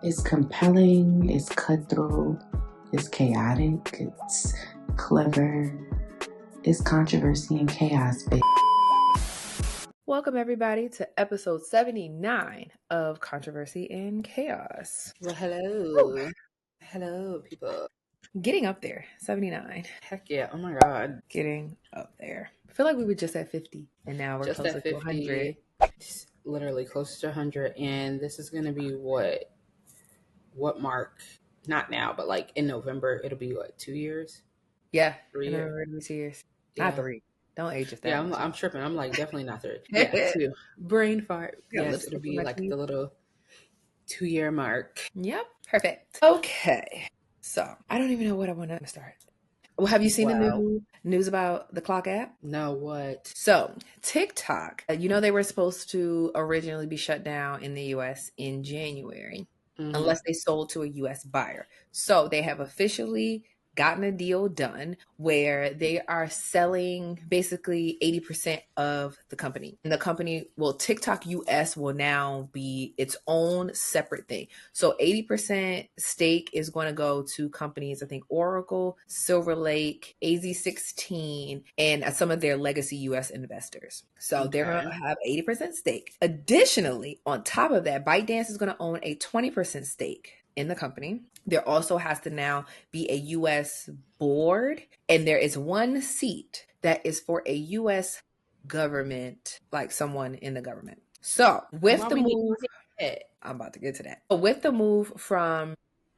It's compelling, it's cutthroat, it's chaotic, it's clever, it's controversy and chaos, baby. Welcome, everybody, to episode 79 of Controversy and Chaos. Well, hello. Woo. Hello, people. Getting up there, 79. Heck yeah. Oh my God. Getting up there. I feel like we were just at 50, and now we're Just closer at to 50. 100. Just literally close to 100. And this is going to be what mark? Not now, but like in November, it'll be what, 2 years? Yeah. 3 years? 2 years. Yeah. Not 3. Don't age us that Yeah, much. I'm tripping. I'm like, definitely not 3. Yeah, 2. Brain fart. Yeah, Yes, it'll be like the little 2-year mark. Yep. Perfect. Okay. So, I don't even know what I want to start. Well, have you seen the new news about the Clock app? No, what? So, TikTok, they were supposed to originally be shut down in the US in January, unless they sold to a US buyer. So, they have officially gotten a deal done where they are selling basically 80% of the company. And the company, TikTok US will now be its own separate thing. So 80% stake is going to go to companies, I think Oracle, Silver Lake, AZ16, and some of their legacy US investors. So they're going to have 80% stake. Additionally, on top of that, ByteDance is going to own a 20% stake in the company. There also has to now be a U.S. board, and there is one seat that is for a U.S. government, like someone in the government. So with the move, I'm about to get to that. But with the move from,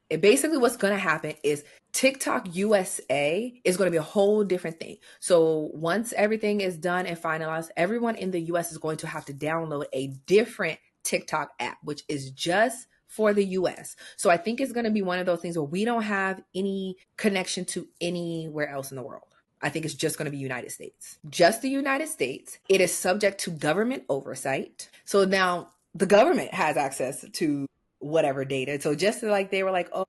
basically what's going to happen is TikTok USA is going to be a whole different thing. So once everything is done and finalized, everyone in the US is going to have to download a different TikTok app, which is just for the US. So I think it's going to be one of those things where we don't have any connection to anywhere else in the world. I think it's just going to be United States. Just the United States. It is subject to government oversight. So now the government has access to whatever data. So just like they were like, oh,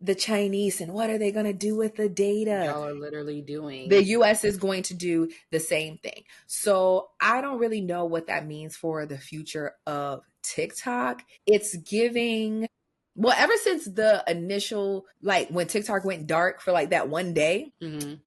the Chinese, and what are they going to do with the data? Y'all are literally doing. The US is going to do the same thing. So I don't really know what that means for the future of TikTok. It's giving, ever since the initial, like when TikTok went dark for like that one day,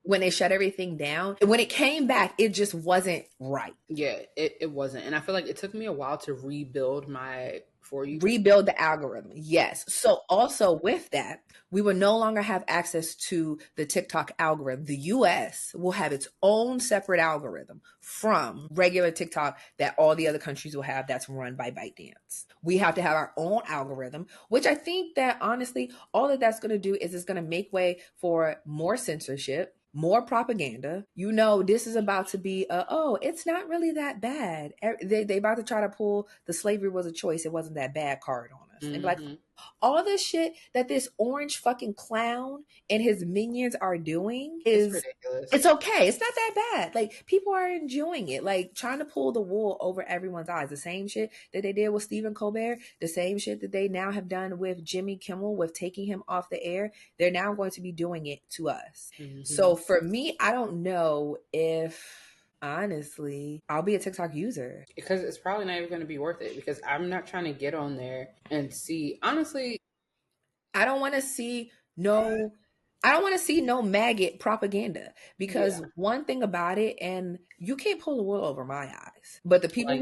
when they shut everything down, when it came back, it just wasn't right. Yeah, it wasn't. And I feel like it took me a while to rebuild my For You. Rebuild the algorithm. Yes. So also with that, we will no longer have access to the TikTok algorithm. The US will have its own separate algorithm from regular TikTok that all the other countries will have, that's run by ByteDance. We have to have our own algorithm, which I think that honestly, all that that's going to do is it's going to make way for more censorship, more propaganda. This is about to be it's not really that bad. They about to try to pull the slavery was a choice, it wasn't that bad card on us. And like all this shit that this orange fucking clown and his minions are doing is ridiculous. It's okay. It's not that bad. Like, people are enjoying it. Like, trying to pull the wool over everyone's eyes. The same shit that they did with Stephen Colbert, the same shit that they now have done with Jimmy Kimmel, with taking him off the air. They're now going to be doing it to us. So for me, I don't know if, honestly, I'll be a TikTok user. Because it's probably not even going to be worth it, because I'm not trying to get on there and see. Honestly, I don't want to see no maggot propaganda, because one thing about it, and you can't pull the wool over my eyes, but the people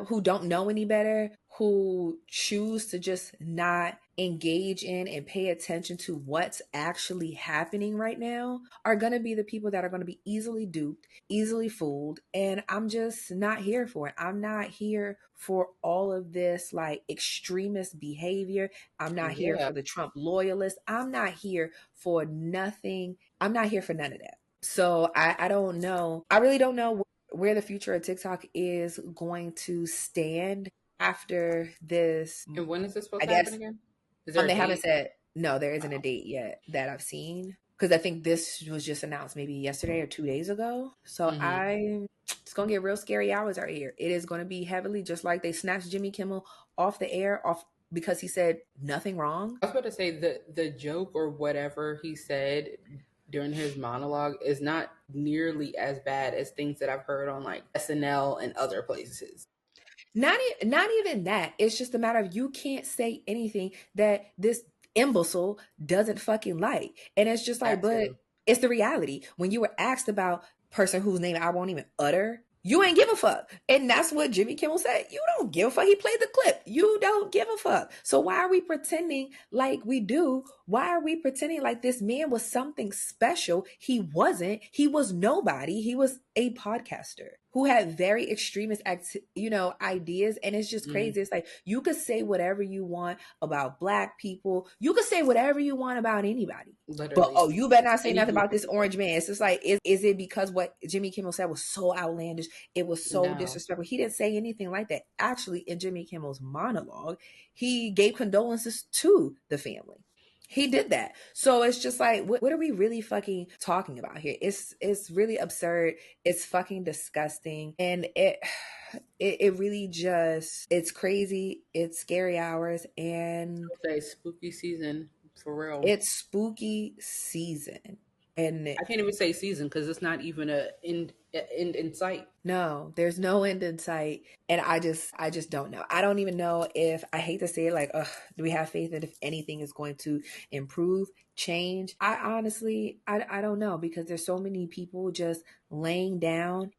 who don't know any better, who choose to just not engage in and pay attention to what's actually happening right now, are going to be the people that are going to be easily duped, easily fooled. And I'm just not here for it. I'm not here for all of this like extremist behavior. I'm not here for the Trump loyalists. I'm not here for nothing. I'm not here for none of that. So I don't know. I really don't know where the future of TikTok is going to stand after this. And when is this supposed to happen again? They haven't said. No, there isn't a date yet that I've seen, because I think this was just announced maybe yesterday or 2 days ago. So it's going to get real scary hours out here. It is going to be heavily, just like they snatched Jimmy Kimmel off the air because he said nothing wrong. I was about to say the joke or whatever he said during his monologue is not nearly as bad as things that I've heard on like SNL and other places. Not even that. It's just a matter of you can't say anything that this imbecile doesn't fucking like. And it's just like, That but too. it's the reality. When you were asked about person whose name I won't even utter, you ain't give a fuck. And that's what Jimmy Kimmel said. You don't give a fuck. He played the clip. You don't give a fuck. So why are we pretending like we do? Why are we pretending like this man was something special? He wasn't. He was nobody. He was a podcaster who had very extremist ideas. And it's just crazy. It's like you could say whatever you want about Black people. You could say whatever you want about anybody. Literally. But you better not say nothing about this orange man. It's just like, is it because what Jimmy Kimmel said was so outlandish? It was so disrespectful. He didn't say anything like that. Actually, in Jimmy Kimmel's monologue, he gave condolences to the family. He did that. So it's just like, what are we really fucking talking about here? It's really absurd. It's fucking disgusting. And it really just, it's crazy. It's scary hours. And it's spooky season for real. It's spooky season. And I can't even say season because it's not even an end in sight. No, there's no end in sight. And I just don't know. I don't even know if, I hate to say it, like, do we have faith that if anything is going to improve, change? I honestly, I don't know, because there's so many people just laying down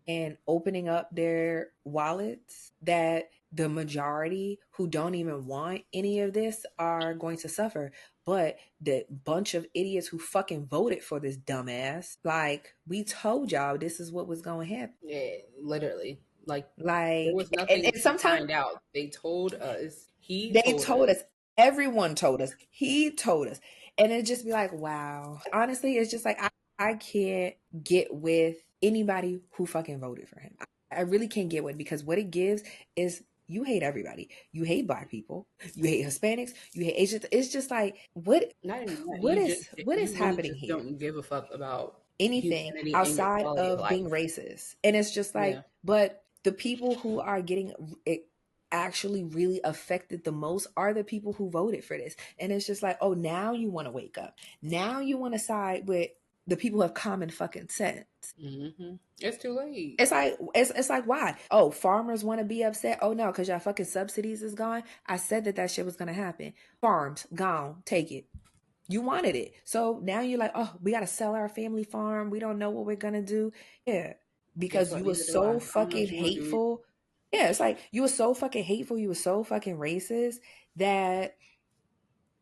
and opening up their wallets that the majority who don't even want any of this are going to suffer. But the bunch of idiots who fucking voted for this dumbass, like, we told y'all this is what was going to happen. Yeah, literally. Like there was nothing and to find out. They told us. They told us. Everyone told us. He told us. And it just be like, wow. Honestly, it's just like, I can't get with anybody who fucking voted for him. I really can't get with, because what it gives is, you hate everybody. You hate Black people. You hate Hispanics. You hate Asians. It's just like, what is happening here? Don't give a fuck about anything outside of being racist. And it's just like, but the people who are getting it actually really affected the most are the people who voted for this. And it's just like, oh, now you want to wake up. Now you want to side with the people who have common fucking sense. Mm-hmm. It's too late. It's like, why? Oh, farmers want to be upset? Oh no, because y'all fucking subsidies is gone. I said that shit was gonna happen. Farms gone, take it. You wanted it. So now you're like, oh, we got to sell our family farm. We don't know what we're going to do. Yeah. Because you were so fucking hateful. Yeah. It's like, you were so fucking hateful. You were so fucking racist that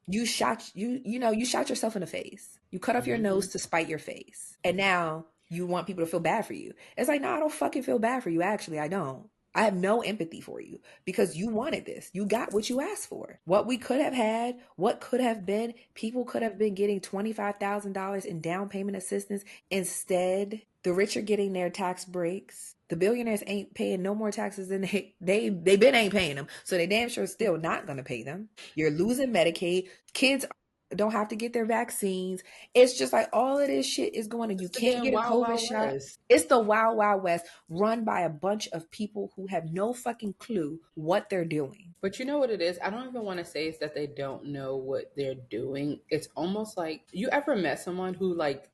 you shot yourself in the face. You cut off your nose to spite your face. And now you want people to feel bad for you. It's like, no, I don't fucking feel bad for you. Actually, I don't. I have no empathy for you, because you wanted this. You got what you asked for. What we could have had, what could have been, people could have been getting $25,000 in down payment assistance. Instead, the rich are getting their tax breaks. The billionaires ain't paying no more taxes than they been ain't paying them. So they damn sure still not going to pay them. You're losing Medicaid. Kids don't have to get their vaccines. It's just like, all of this shit is going on. You can't get a COVID shot. It's the Wild Wild West, run by a bunch of people who have no fucking clue what they're doing. But you know what it is? I don't even want to say it's that they don't know what they're doing. It's almost like, you ever met someone who like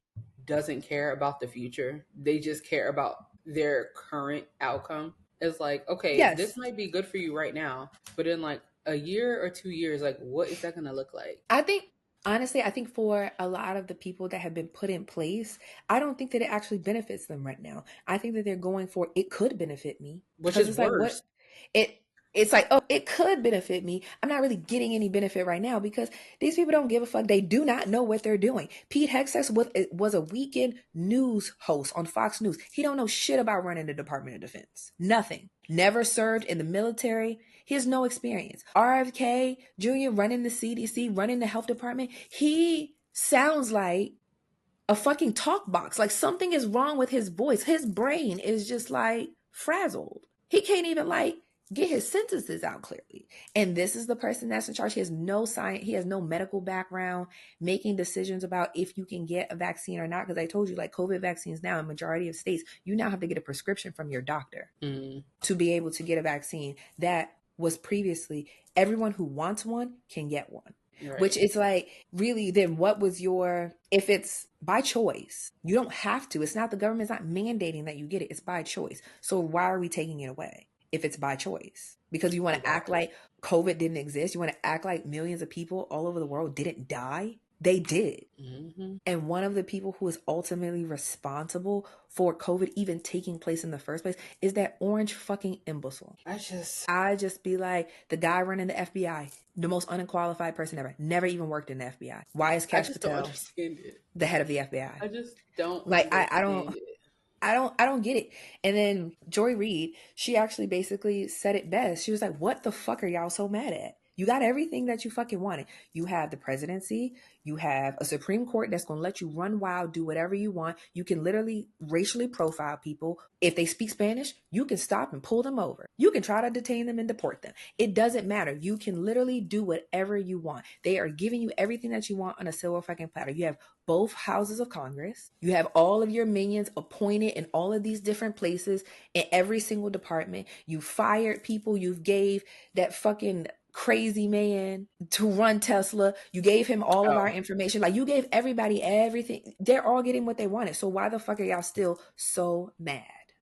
doesn't care about the future? They just care about their current outcome. It's like, okay, this might be good for you right now, but in like a year or 2 years, like, what is that going to look like? Honestly, I think for a lot of the people that have been put in place, I don't think that it actually benefits them right now. I think that they're going for, it could benefit me. Which is worse. It's like, oh, it could benefit me. I'm not really getting any benefit right now, because these people don't give a fuck. They do not know what they're doing. Pete Hegseth was a weekend news host on Fox News. He don't know shit about running the Department of Defense. Nothing. Never served in the military. He has no experience. RFK Jr. running the CDC, running the health department. He sounds like a fucking talk box. Like, something is wrong with his voice. His brain is just like frazzled. He can't even like get his sentences out clearly. And this is the person that's in charge. He has no science. He has no medical background making decisions about if you can get a vaccine or not. Because I told you, like, COVID vaccines now in majority of states, you now have to get a prescription from your doctor to be able to get a vaccine. That was previously, everyone who wants one can get one. Right. Which is like, really, then what was if it's by choice, you don't have to. It's not, the government's not mandating that you get it. It's by choice. So why are we taking it away? if it's by choice. Because you want to act like COVID didn't exist. You want to act like millions of people all over the world didn't die. They did. Mm-hmm. And one of the people who is ultimately responsible for COVID even taking place in the first place is that orange fucking imbecile. I just be like, the guy running the FBI, the most unqualified person ever, never even worked in the FBI. Why is Kash Patel don't understand it. The head of the FBI? I just don't like. I don't. it. I don't get it. And then Joy Reid, she actually basically said it best. She was like, what the fuck are y'all so mad at? You got everything that you fucking wanted. You have the presidency. You have a Supreme Court that's going to let you run wild, do whatever you want. You can literally racially profile people. If they speak Spanish, you can stop and pull them over. You can try to detain them and deport them. It doesn't matter. You can literally do whatever you want. They are giving you everything that you want on a silver fucking platter. You have both houses of Congress. You have all of your minions appointed in all of these different places in every single department. You fired people. You gave that fucking crazy man to run Tesla. You gave him all of our information. Like, you gave everybody everything. They're all getting what they wanted. So why the fuck are y'all still so mad?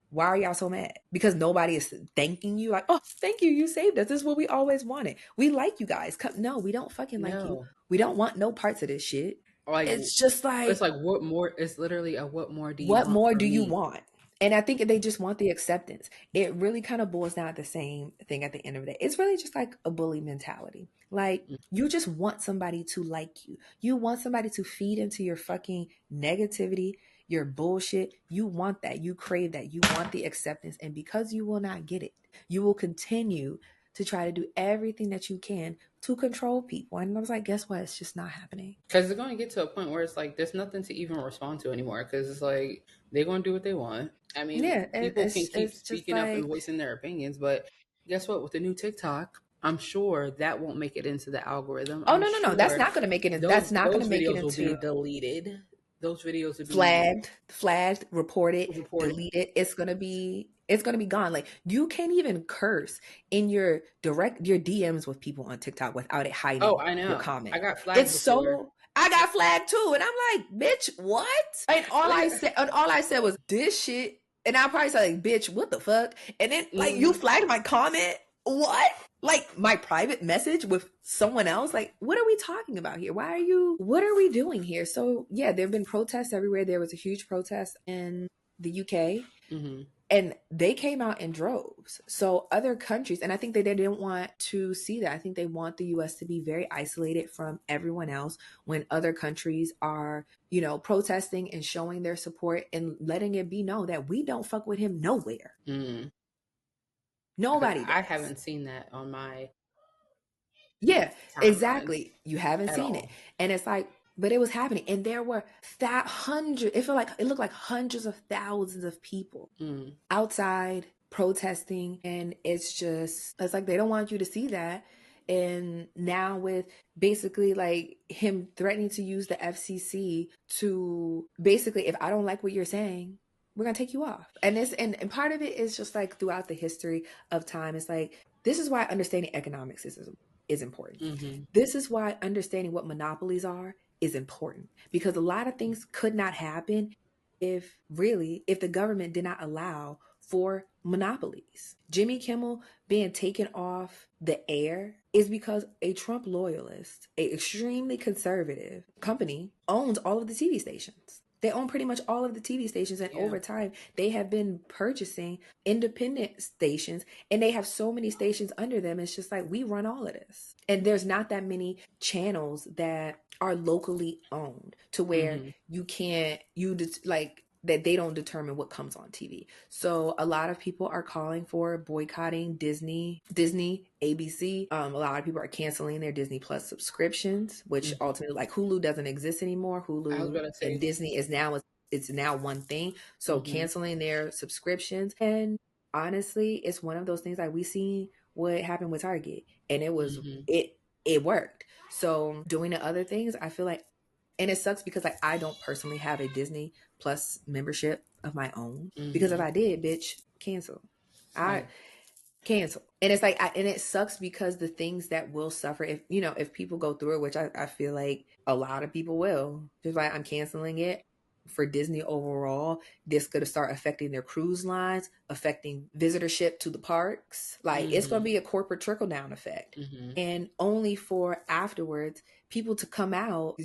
Why are y'all so mad? Because nobody is thanking you. Like, oh, thank you. You saved us. This is what we always wanted. We like you guys. No, we don't fucking like you. We don't want no parts of this shit. Like, it's just like, it's like, what more? It's literally a what more do you what want? More do you want? And I think they just want the acceptance. It really kind of boils down to the same thing at the end of the day. It's really just like a bully mentality. Like, you just want somebody to like you. You want somebody to feed into your fucking negativity, your bullshit. You want that. You crave that. You want the acceptance. And because you will not get it, you will continue to try to do everything that you can to control people. And I was like, guess what? It's just not happening. Because it's going to get to a point where it's like, there's nothing to even respond to anymore. Because it's like, they're going to do what they want. I mean, people can keep speaking up and voicing their opinions. But guess what? With the new TikTok, I'm sure that won't make it into the algorithm. Oh, no. That's not going to make it in. That's not going to make it into. Those videos will be deleted. Those videos will be flagged, reported, deleted. It's going to be gone. Like, you can't even curse in your DMs with people on TikTok without it hiding I know. your comment. I got flagged I got flagged too. And I'm like, bitch, what? And all I said was this shit. And I probably said, like, bitch, what the fuck? And then like, you flagged my comment. What? Like, my private message with someone else? Like, what are we talking about here? What are we doing here? So yeah, there have been protests everywhere. There was a huge protest in the UK. Mm-hmm. And they came out in droves. So other countries, and I think they didn't want to see that. I think they want the US to be very isolated from everyone else when other countries are, protesting and showing their support and letting it be known that we don't fuck with him nowhere. Mm. Nobody does. I haven't seen that on my timeline. Exactly. You haven't seen it. And it's like, but it was happening. And there were it looked like hundreds of thousands of people outside protesting. And it's like, they don't want you to see that. And now with basically like him threatening to use the FCC to basically, if I don't like what you're saying, we're going to take you off. And and part of it is just like throughout the history of time, it's like, this is why understanding economics is important. Mm-hmm. This is why understanding what monopolies are is important, because a lot of things could not happen if the government did not allow for monopolies. Jimmy Kimmel being taken off the air is because a Trump loyalist, an extremely conservative company, owns all of the TV stations. They own pretty much all of the TV stations, and over time, they have been purchasing independent stations, and they have so many stations under them. It's just like, we run all of this. And there's not that many channels that are locally owned to where that they don't determine what comes on TV. So a lot of people are calling for boycotting Disney, ABC. A lot of people are canceling their Disney Plus subscriptions, which ultimately, like, Hulu doesn't exist anymore. Hulu and Disney is now one thing. So canceling their subscriptions. And honestly, it's one of those things, like, we see what happened with Target, and it was it worked. So doing the other things, I feel like, and it sucks because, like, I don't personally have a Disney Plus membership of my own, because if I did, bitch, cancel. Cancel. And it's like, and it sucks because the things that will suffer if people go through it, which I feel like a lot of people will, just like, I'm canceling it. for Disney overall, this could start affecting their cruise lines, affecting visitorship to the parks. Like it's going to be a corporate trickle down effect. And only for afterwards people to come out,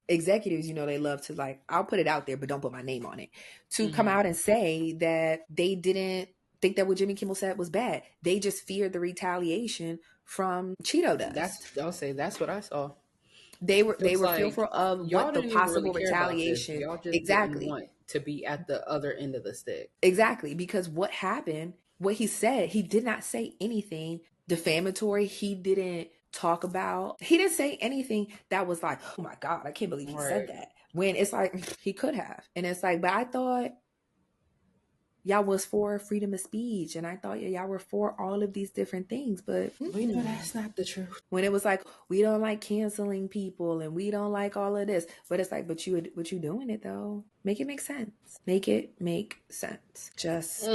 executives, they love to, like, I'll put it out there, but don't put my name on it, to come out and say that they didn't think that what Jimmy Kimmel said was bad. They just feared the retaliation from Cheeto Dust. I'll say that's what I saw. They were fearful of what the possible retaliation. Y'all just exactly didn't want to be at the other end of the stick. Exactly, because what happened, what he said, he did not say anything defamatory. He didn't say anything that was like, oh my God, I can't believe he said that. When it's like, he could have. And it's like, but I thought y'all was for freedom of speech, and I thought y'all were for all of these different things, but we know that's not the truth. When it was like, we don't like canceling people and we don't like all of this, but it's like, but you doing it though. Make it make sense. Make it make sense. Just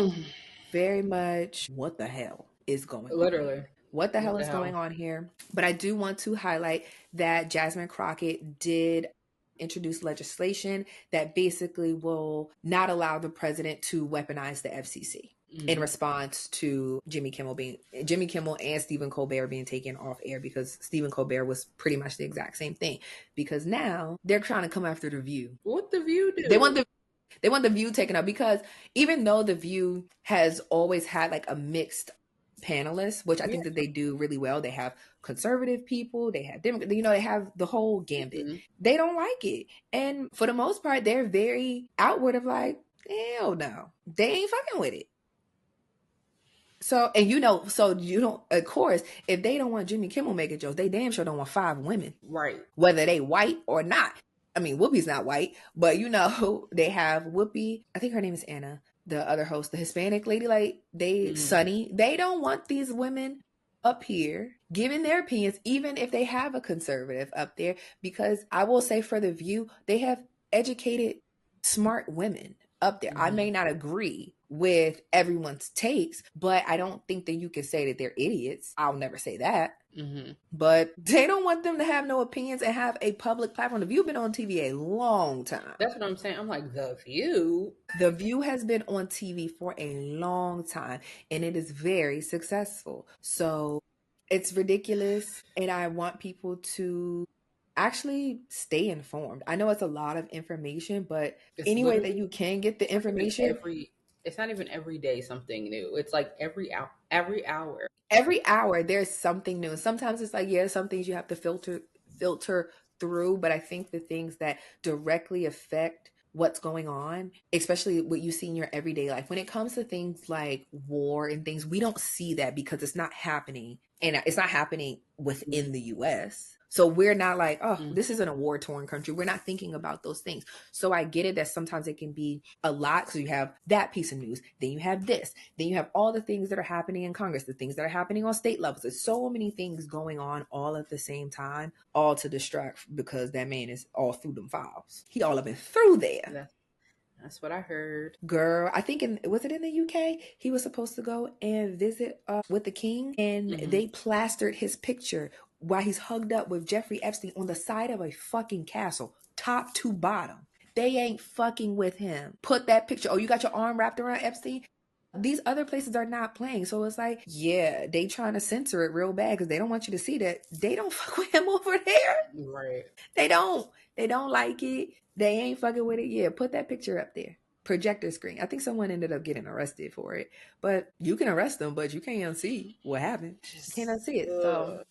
very much, what the hell is going on? Literally. What the hell is going on here? But I do want to highlight that Jasmine Crockett did introduce legislation that basically will not allow the president to weaponize the FCC in response to Jimmy Kimmel and Stephen Colbert being taken off air, because Stephen Colbert was pretty much the exact same thing. Because now they're trying to come after The View. What The View do? They want The View taken up, because even though The View has always had like a mixed panelists, which I think that they do really well. They have conservative people, they have they have the whole gambit. They don't like it, and for the most part, they're very outward of like, hell no, they ain't fucking with it. So, and so you don't, of course, if they don't want Jimmy Kimmel making jokes, they damn sure don't want 5 women, right? Whether they white or not. I mean, Whoopi's not white, but they have Whoopi. I think her name is Anna. The other host, the Hispanic lady, like Sunny, they don't want these women up here giving their opinions, even if they have a conservative up there, because I will say for The View, they have educated, smart women up there. I may not agree with everyone's takes, but I don't think that you can say that they're idiots. I'll never say that. But they don't want them to have no opinions and have a public platform. The View been on TV a long time. That's what I'm saying. I'm like, The View? The View has been on TV for a long time, and it is very successful. So it's ridiculous, and I want people to actually stay informed. I know it's a lot of information, but any way that you can get the information. It's not even every day something new. It's like every hour. Every hour there's something new. Sometimes it's like, some things you have to filter through, but I think the things that directly affect what's going on, especially what you see in your everyday life, when it comes to things like war and things, we don't see that because it's not happening, and it's not happening within the US. So we're not like, this isn't a war-torn country. We're not thinking about those things. So I get it that sometimes it can be a lot. So you have that piece of news, then you have this, then you have all the things that are happening in Congress, the things that are happening on state levels. There's so many things going on all at the same time, all to distract, because that man is all through them files. He all up and through there. That's what I heard. Girl, I think was it in the UK? He was supposed to go and visit with the king, and they plastered his picture while he's hugged up with Jeffrey Epstein on the side of a fucking castle, top to bottom. They ain't fucking with him. Put that picture. Oh, you got your arm wrapped around Epstein? These other places are not playing. So it's like, they trying to censor it real bad because they don't want you to see that. They don't fuck with him over there. Right. They don't like it. They ain't fucking with it. Yeah, put that picture up there. Projector screen. I think someone ended up getting arrested for it. But you can arrest them, but you can't unsee what happened. You can't unsee it. So,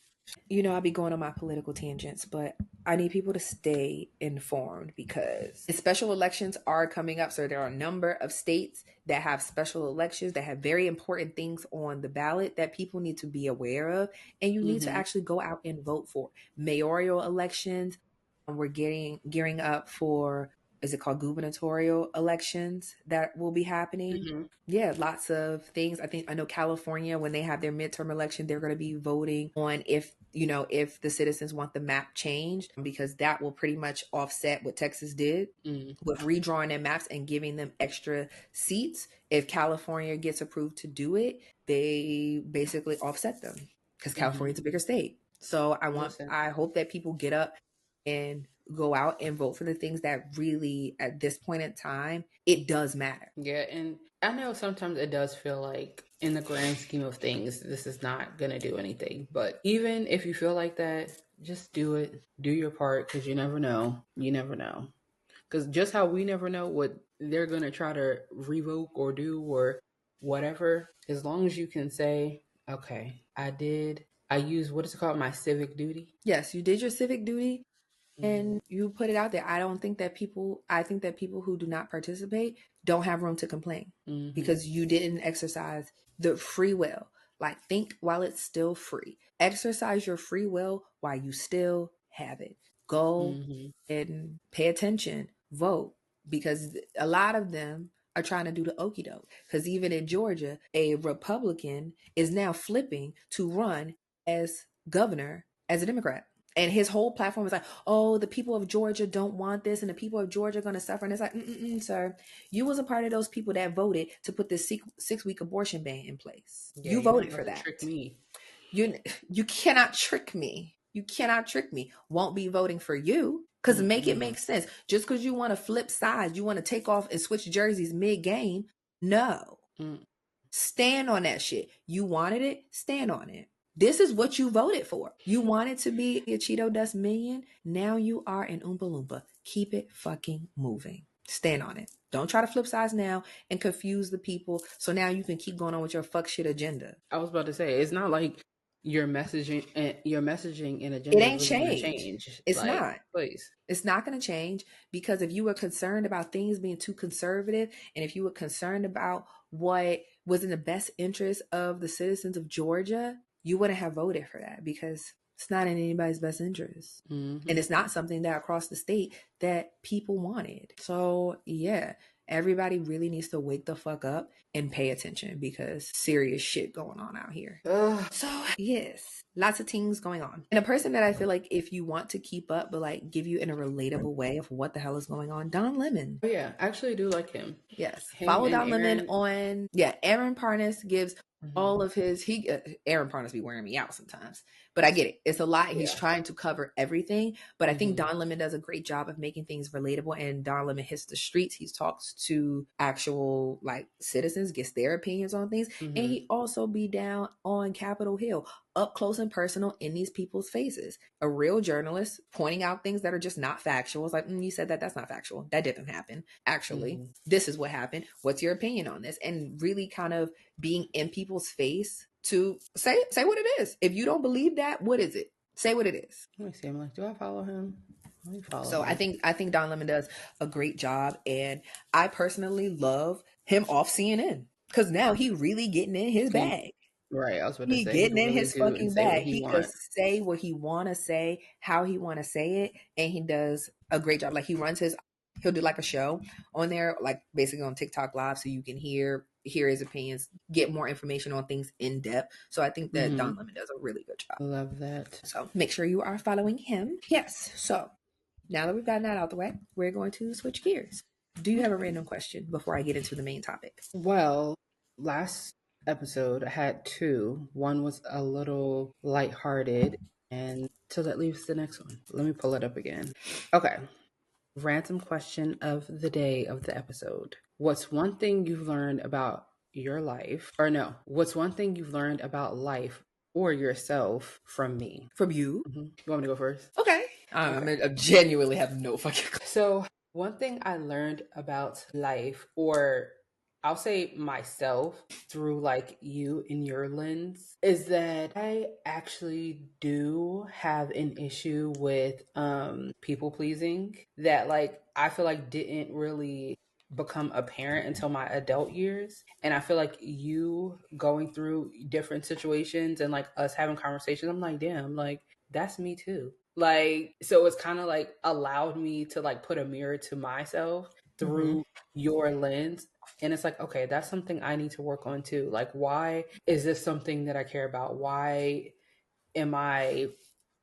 I'll be going on my political tangents, but I need people to stay informed because special elections are coming up. So there are a number of states that have special elections that have very important things on the ballot that people need to be aware of. And you need to actually go out and vote for. Mayoral elections. We're gearing up for, is it called gubernatorial elections that will be happening? Yeah, lots of things. I know California, when they have their midterm election, they're going to be voting on if the citizens want the map changed, because that will pretty much offset what Texas did with redrawing their maps and giving them extra seats. If California gets approved to do it, they basically offset them because California's a bigger state. So I hope that people get up and go out and vote for the things that really, at this point in time, it does matter. Yeah, and I know sometimes it does feel like in the grand scheme of things, this is not going to do anything. But even if you feel like that, just do it. Do your part, because you never know. You never know. Because just how we never know what they're going to try to revoke or do or whatever, as long as you can say, okay, I used, what is it called, my civic duty. Yes, you did your civic duty and you put it out there. I think that people who do not participate don't have room to complain because you didn't exercise the free will. Like, think while it's still free. Exercise your free will while you still have it. Go and pay attention, vote, because a lot of them are trying to do the okie doke. Because even in Georgia, a Republican is now flipping to run as governor as a Democrat. And his whole platform is like, oh, the people of Georgia don't want this, and the people of Georgia are going to suffer. And it's like, sir, you was a part of those people that voted to put this 6-week abortion ban in place. Yeah, you voted for that. Trick me. You cannot trick me. You cannot trick me. Won't be voting for you, because make it make sense. Just because you want to flip sides, you want to take off and switch jerseys mid-game. No. Stand on that shit. You wanted it, stand on it. This is what you voted for. You wanted to be a Cheeto Dust minion. Now you are an Oompa Loompa. Keep it fucking moving. Stand on it. Don't try to flip sides now and confuse the people. So now you can keep going on with your fuck shit agenda. I was about to say, it's not like your messaging and agenda. It ain't change. It's like, not. Please. It's not going to change, because if you were concerned about things being too conservative, and if you were concerned about what was in the best interest of the citizens of Georgia, you wouldn't have voted for that, because it's not in anybody's best interest. And it's not something that across the state that people wanted. So yeah, everybody really needs to wake the fuck up and pay attention, because serious shit going on out here. So yes, lots of things going on. And a person that I feel like if you want to keep up, but like give you in a relatable way of what the hell is going on, Don Lemon. Oh yeah, I actually do like him. Yes. Follow Don Lemon on, Aaron Parnas gives all of his, Aaron Parnas be wearing me out sometimes, but I get it. It's a lot. He's trying to cover everything, but I think Don Lemon does a great job of making things relatable, and Don Lemon hits the streets. He talks to actual like citizens, gets their opinions on things. And he also be down on Capitol Hill, up close and personal in these people's faces. A real journalist pointing out things that are just not factual. It's like, you said that, that's not factual. That didn't happen. Actually, this is what happened. What's your opinion on this? And really kind of being in people's face to say what it is. If you don't believe that, what is it? Say what it is. Let me see. I'm like, do I follow him? Let me follow him. I think Don Lemon does a great job, and I personally love him off CNN, because now he really getting in his bag. Right. I was about to say, getting in his fucking bag. He can say what he want to say, how he want to say it, and he does a great job. Like, he'll do like a show on there, like basically on TikTok Live, so you can hear his opinions, get more information on things in depth. So I think that Don Lemon does a really good job. Love that. So make sure you are following him. Yes. So now that we've gotten that out the way, we're going to switch gears. Do you have a random question before I get into the main topic? Well, last episode I had two. One was a little lighthearted, and so that leaves the next one. Let me pull it up again. Okay. Random question of the day of the episode. What's one thing you've learned about your life? Or no, what's one thing you've learned about life or yourself from me? From you? You want me to go first? Okay. I mean, I genuinely have no fucking clue. So one thing I learned about life, or I'll say myself through like you and your lens, is that I actually do have an issue with people pleasing that like I feel like didn't really become apparent until my adult years. And I feel like you going through different situations and like us having conversations, I'm like, damn, like that's me too. Like, so it's kind of like allowed me to like put a mirror to myself through your lens. And it's like, okay, that's something I need to work on too. Like, why is this something that I care about? Why am I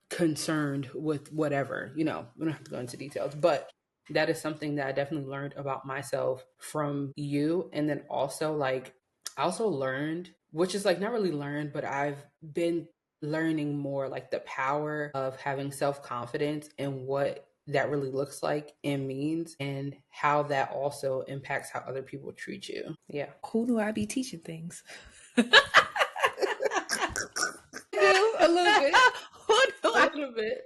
concerned with whatever? You know, we don't have to go into details, but that is something that I definitely learned about myself from you. And then also like, I also learned, which is like not really learned, but I've been learning more like the power of having self-confidence and what that really looks like and means, and how that also impacts how other people treat you. Yeah. Who do I be teaching things? A little bit. Who do A I? little bit.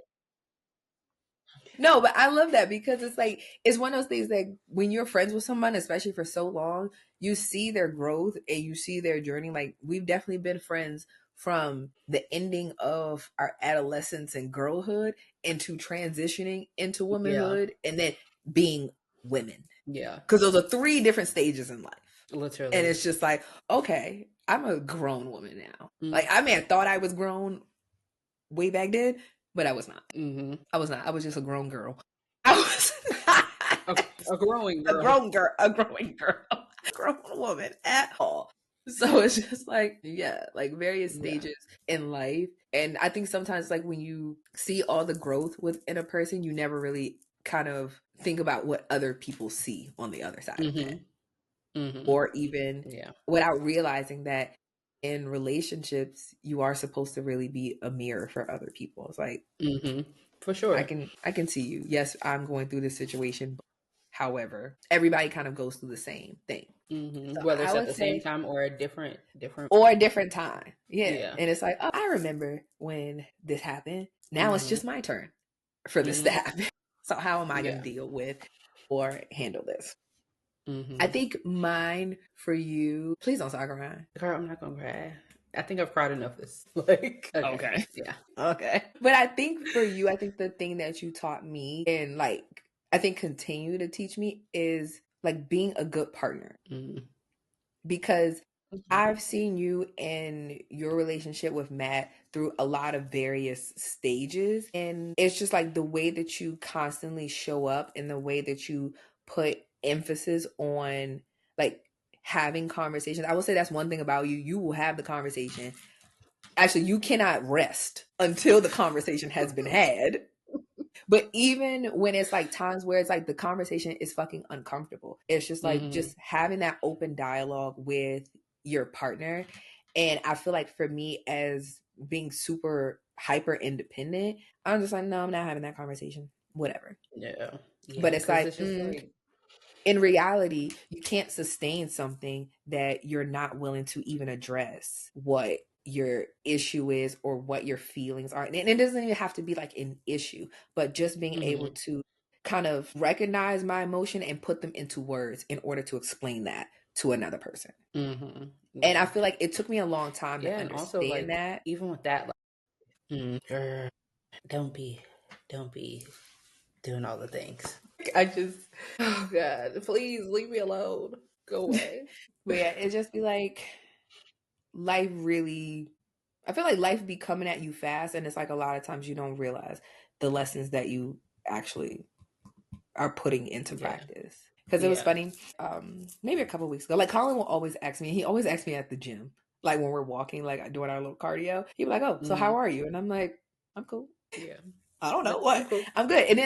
No, but I love that because it's like, it's one of those things that when you're friends with someone, especially for so long, you see their growth and you see their journey. Like, we've definitely been friends from the ending of our adolescence and girlhood into transitioning into womanhood and then being women. Yeah. Because those are 3 different stages in life. Literally. And it's just like, okay, I'm a grown woman now. Mm. Like, I may have thought I was grown way back then, but I was not. Mm-hmm. I was not. I was just a grown girl. I was a growing girl. A growing girl. A growing girl. A grown woman at all. So it's just like, yeah, like various stages in life. And I think sometimes, like, when you see all the growth within a person, you never really kind of think about what other people see on the other side of it. Mm-hmm. Or even without realizing that in relationships, you are supposed to really be a mirror for other people. It's like, for sure, I can see you. Yes, I'm going through this situation. However, everybody kind of goes through the same thing, so whether it's at the same time or a different time. Yeah. And it's like, oh, I remember when this happened. Now it's just my turn for this to happen. So how am I going to deal with or handle this? I think mine for you, please don't start crying. Girl, I'm not gonna cry. I think I've cried enough this. Like, okay. Yeah. Okay. But I think for you, I think the thing that you taught me and like, I think continue to teach me is like being a good partner. Because I've seen you and your relationship with Matt through a lot of various stages. And it's just like the way that you constantly show up and the way that you put emphasis on like having conversations. I will say that's one thing about you. You will have the conversation. Actually, you cannot rest until the conversation has been had. But even when it's like times where it's like the conversation is fucking uncomfortable, it's just like just having that open dialogue with your partner. And I feel like for me, as being super hyper independent, I'm just like, no, I'm not having that conversation. Whatever. Yeah. But it's like, in reality, you can't sustain something that you're not willing to even address what your issue is or what your feelings are. And it doesn't even have to be like an issue, but just being able to kind of recognize my emotion and put them into words in order to explain that to another person. And I feel like it took me a long time to understand also, like, that. Even with that, like, girl, don't be doing all the things. I just, oh God, please leave me alone. Go away. But yeah, it just be like, life really, I feel like life be coming at you fast, and it's like a lot of times you don't realize the lessons that you actually are putting into practice. Because it was funny, maybe a couple of weeks ago, like Colin will always ask me, he always asks me at the gym, like when we're walking, like doing our little cardio, he'd be like, oh, so how are you? And I'm like, I'm cool. Yeah. I don't know what. I'm good. And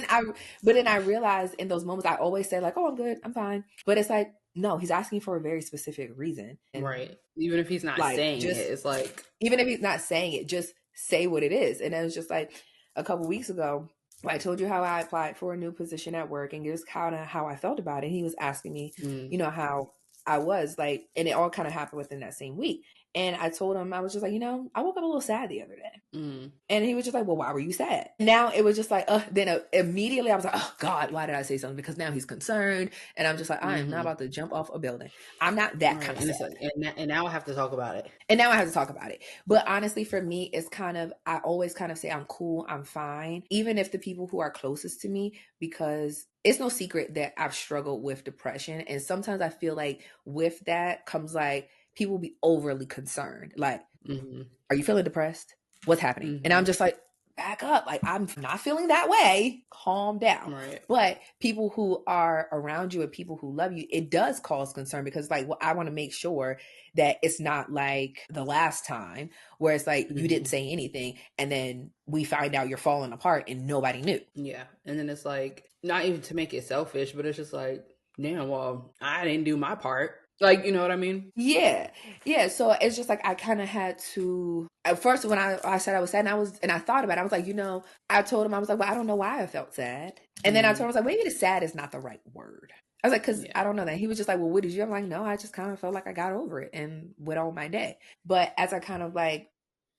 then I realized in those moments, I always say like, oh, I'm good. I'm fine. But it's like, no, he's asking for a very specific reason. And right. Even if he's not like, saying it, it's like. Even if he's not saying it, just say what it is. And it was just like a couple weeks ago, I told you how I applied for a new position at work and just kind of how I felt about it. He was asking me, you know, how I was like, and it all kind of happened within that same week. And I told him, I was just like, you know, I woke up a little sad the other day. And he was just like, well, why were you sad? Now it was just like, then immediately I was like, oh God, why did I say something? Because now he's concerned. And I'm just like, I am not about to jump off a building. I'm not that kind of sad. And now I have to talk about it. But honestly, for me, it's kind of, I always kind of say I'm cool, I'm fine. Even if the people who are closest to me, because it's no secret that I've struggled with depression. And sometimes I feel like with that comes like, people be overly concerned. Like, are you feeling depressed? What's happening? And I'm just like, back up. Like, I'm not feeling that way. Calm down. Right. But people who are around you and people who love you, it does cause concern because like, well, I want to make sure that it's not like the last time where it's like, you didn't say anything and then we find out you're falling apart and nobody knew. Yeah. And then it's like, not even to make it selfish, but it's just like, damn, well, I didn't do my part. Like, you know what I mean? Yeah. Yeah. So it's just like I kind of had to at first when I said I was sad and I thought about it, I was like, I told him I was like, well, I don't know why I felt sad. And then I told him I was like, maybe the sad is not the right word. I was like, because Yeah. I don't know that. He was just like, well, what did you? I'm like, no, I just kind of felt like I got over it and went on my day. But as I kind of like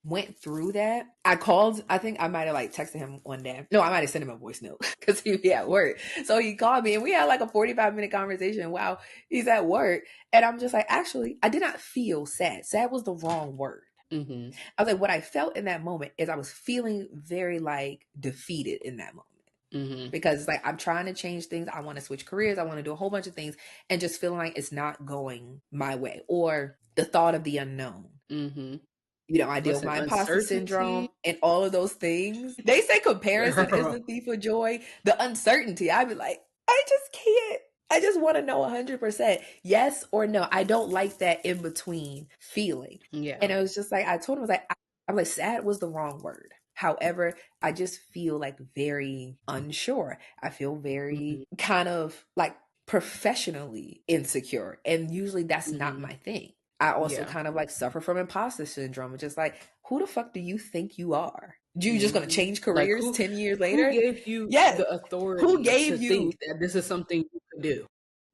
went through that, I called, I think I might have like texted him one day. No, I might have sent him a voice note because he'd be at work. So he called me and we had like a 45-minute conversation while he's at work. And I'm just like, actually, I did not feel sad. Sad was the wrong word. Mm-hmm. I was like, what I felt in that moment is I was feeling very like defeated in that moment. Mm-hmm. Because it's like I'm trying to change things. I want to switch careers. I want to do a whole bunch of things and just feeling like it's not going my way or the thought of the unknown. Mm-hmm. I deal with my imposter syndrome and all of those things. They say comparison is the thief of joy. The uncertainty, I'd be like, I just can't. I just want to know 100% yes or no. I don't like that in between feeling. Yeah. And it was just like, I told him, I'm like, sad was the wrong word. However, I just feel like very unsure. I feel very kind of like professionally insecure. And usually that's not my thing. I also kind of like suffer from imposter syndrome. Just like, who the fuck do you think you are? You just gonna change careers like 10 years later? Who gave you the authority who gave to think that this is something you could do?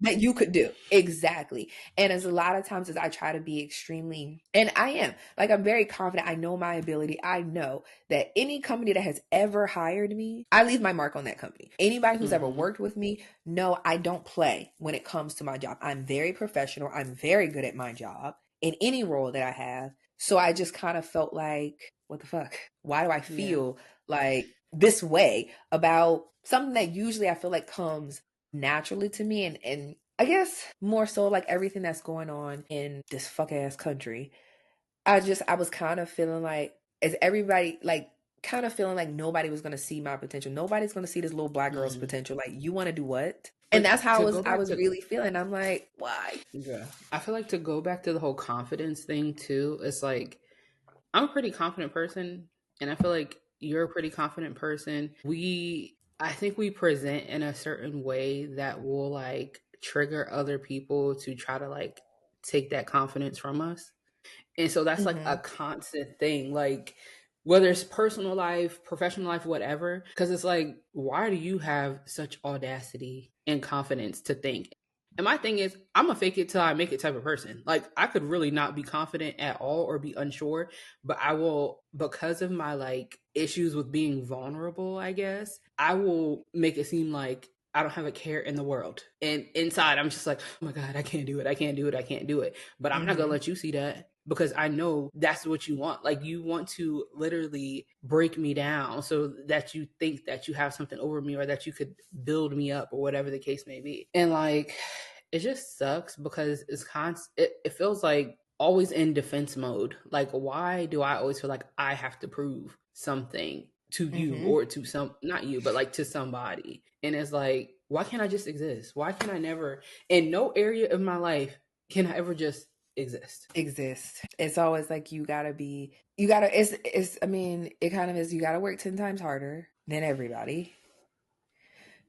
That you could do. Exactly. And as a lot of times as I try to be extremely, and I am, like I'm very confident. I know my ability. I know that any company that has ever hired me, I leave my mark on that company. Anybody who's ever worked with me, no, I don't play when it comes to my job. I'm very professional. I'm very good at my job in any role that I have. So I just kind of felt like, what the fuck? Why do I feel like this way about something that usually I feel like comes naturally to me, and I guess more so like everything that's going on in this fuck ass country. I was kind of feeling like, is everybody like kind of feeling like nobody was gonna see my potential. Nobody's gonna see this little black girl's potential. Like, you want to do what? And that's how I was really feeling. I'm like, why? Yeah. I feel like to go back to the whole confidence thing too, it's like I'm a pretty confident person, and I feel like you're a pretty confident person. I think we present in a certain way that will like trigger other people to try to like take that confidence from us. And so that's like a constant thing, like whether it's personal life, professional life, whatever. Because it's like, why do you have such audacity and confidence to think? And my thing is, I'm a fake it till I make it type of person. Like, I could really not be confident at all or be unsure, but I will, because of my like issues with being vulnerable, I guess, I will make it seem like I don't have a care in the world. And inside, I'm just like, oh my God, I can't do it. I can't do it. I can't do it. But I'm not going to let you see that, because I know that's what you want. Like, you want to literally break me down so that you think that you have something over me or that you could build me up or whatever the case may be. And like, it just sucks because it feels like always in defense mode. Like, why do I always feel like I have to prove something to you or to not you, but like to somebody? And it's like, why can't I just exist? Why can I never, in no area of my life, can I ever just exist? It's always like it kind of is, you gotta work 10 times harder than everybody.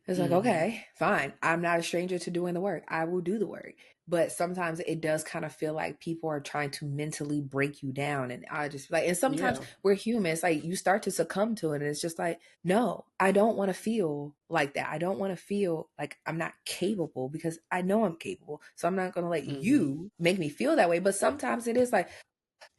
It's like, okay, fine. I'm not a stranger to doing the work. I will do the work. But sometimes it does kind of feel like people are trying to mentally break you down. And I just like, and sometimes we're humans, like you start to succumb to it. And it's just like, no, I don't want to feel like that. I don't want to feel like I'm not capable, because I know I'm capable. So I'm not going to let you make me feel that way. But sometimes it is like,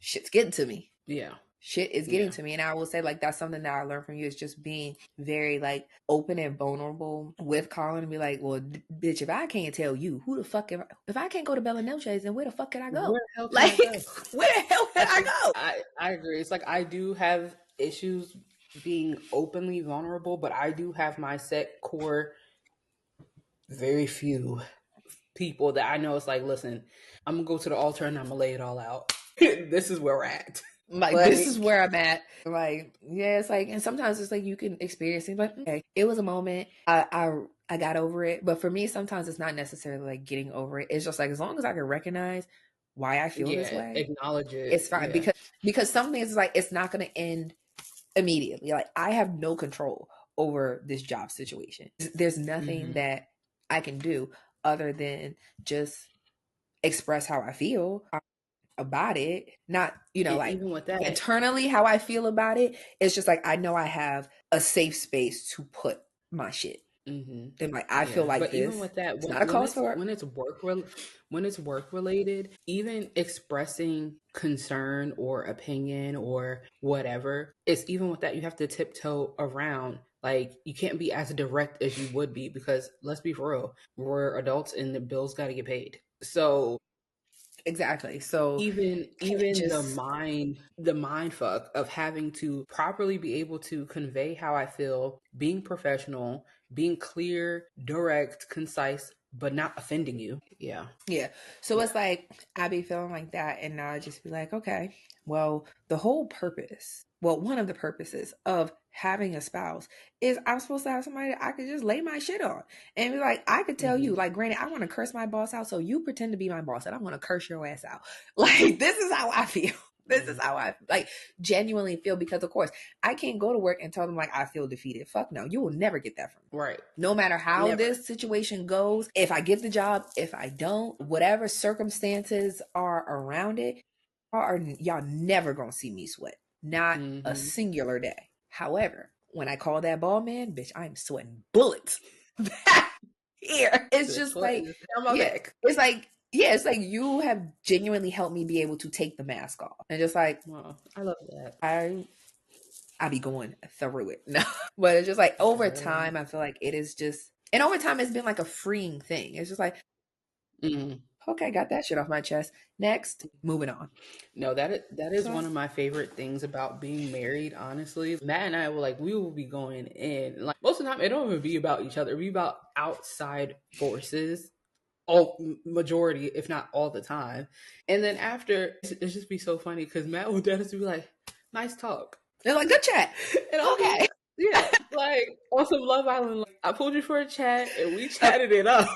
shit's getting to me. Yeah. Shit is getting to me. And I will say, like, that's something that I learned from you, is just being very like open and vulnerable with Colin, and be like, well, bitch, if I can't tell you, who the fuck if I can't go to Bella Noche's, then where the fuck can I go? Where the hell can I go? Where the hell can I go? I agree. It's like, I do have issues being openly vulnerable, but I do have my set core, very few people that I know it's like, listen, I'm gonna go to the altar and I'm gonna lay it all out. This is where we're at. Like, this is where I'm at. Like, yeah, it's like, and sometimes it's like you can experience things like, okay, it was a moment. I got over it. But for me, sometimes it's not necessarily like getting over it. It's just like, as long as I can recognize why I feel this way, acknowledge it, it's fine. Because some things is like, it's not going to end immediately. Like, I have no control over this job situation. There's nothing that I can do other than just express how I feel about it. Not, you know, And like even with that, internally how I feel about it. It's just like I know I have a safe space to put my shit. mm-hmm. And like I feel Yeah, like but even this. with that, It's not a cause for it. when it's work related, even expressing concern or opinion or whatever, it's even with that you have to tiptoe around. Like you can't be as direct as you would be because let's be for real, we're adults and the bills got to get paid. So Exactly. So even just the mind fuck of having to properly be able to convey how I feel, being professional, being clear, direct, concise, but not offending you. Yeah. yeah. So it's like I be feeling like that, and now I just be like, okay, well, the whole purpose, well, one of the purposes of having a spouse is I'm supposed to have somebody that I could just lay my shit on and be like, I could tell you, like, granted, I want to curse my boss out, so you pretend to be my boss, and I want to curse your ass out. Like, this is how I feel. This is how I like genuinely feel because, of course, I can't go to work and tell them like I feel defeated. Fuck no, you will never get that from me. Right. No matter how Never. this situation goes, if I get the job, if I don't, whatever circumstances are around it, y'all never gonna see me sweat. Not a singular day. However, when I call that ball man, bitch, I'm sweating bullets. Here. It's just like, yeah, it's like, yeah, it's like you have genuinely helped me be able to take the mask off. And just like, Wow, I love that. I be going through it. No. But it's just like over time, I feel like it is just, and over time, it's been like a freeing thing. It's just like, okay, got that shit off my chest. Next, moving on. No, that is one of my favorite things about being married, honestly. Matt and I were like, we will be going in. Like most of the time, it don't even be about each other. It be about outside forces. All majority, if not all the time. And then after, it's just be so funny because Matt will just be like, nice talk. They're like, good chat. And okay. Yeah, like on some Love Island, like, I pulled you for a chat and we chatted it up.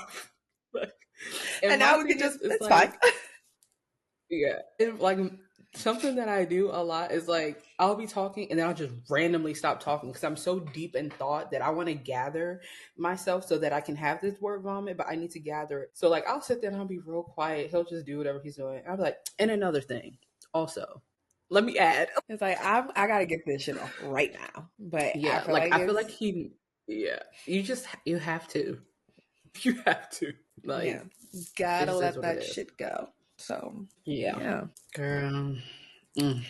And now we can just, it's like, fine. Yeah. And like something that I do a lot is like I'll be talking and then I'll just randomly stop talking because I'm so deep in thought that I want to gather myself so that I can have this word vomit, but I need to gather it. So like I'll sit there and I'll be real quiet. He'll just do whatever he's doing. I'll be like, and another thing, also, let me add. It's like I gotta get this shit off right now. But yeah, I feel like you have to. You have to. Like, yeah, gotta let that shit go. So yeah. Girl. And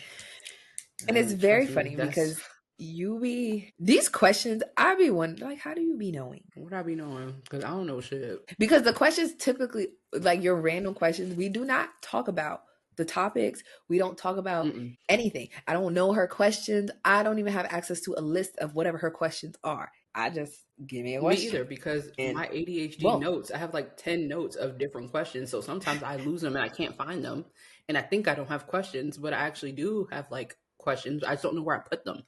it's very funny because these questions, I be wondering, like, how do you be knowing? What I be knowing? Because I don't know shit. Because the questions typically, like your random questions, we do not talk about the topics. We don't talk about anything. I don't know her questions. I don't even have access to a list of whatever her questions are. I just give me a question. Me either, because my ADHD notes, I have like 10 notes of different questions. So sometimes I lose them and I can't find them. And I think I don't have questions, but I actually do have like questions. I just don't know where I put them.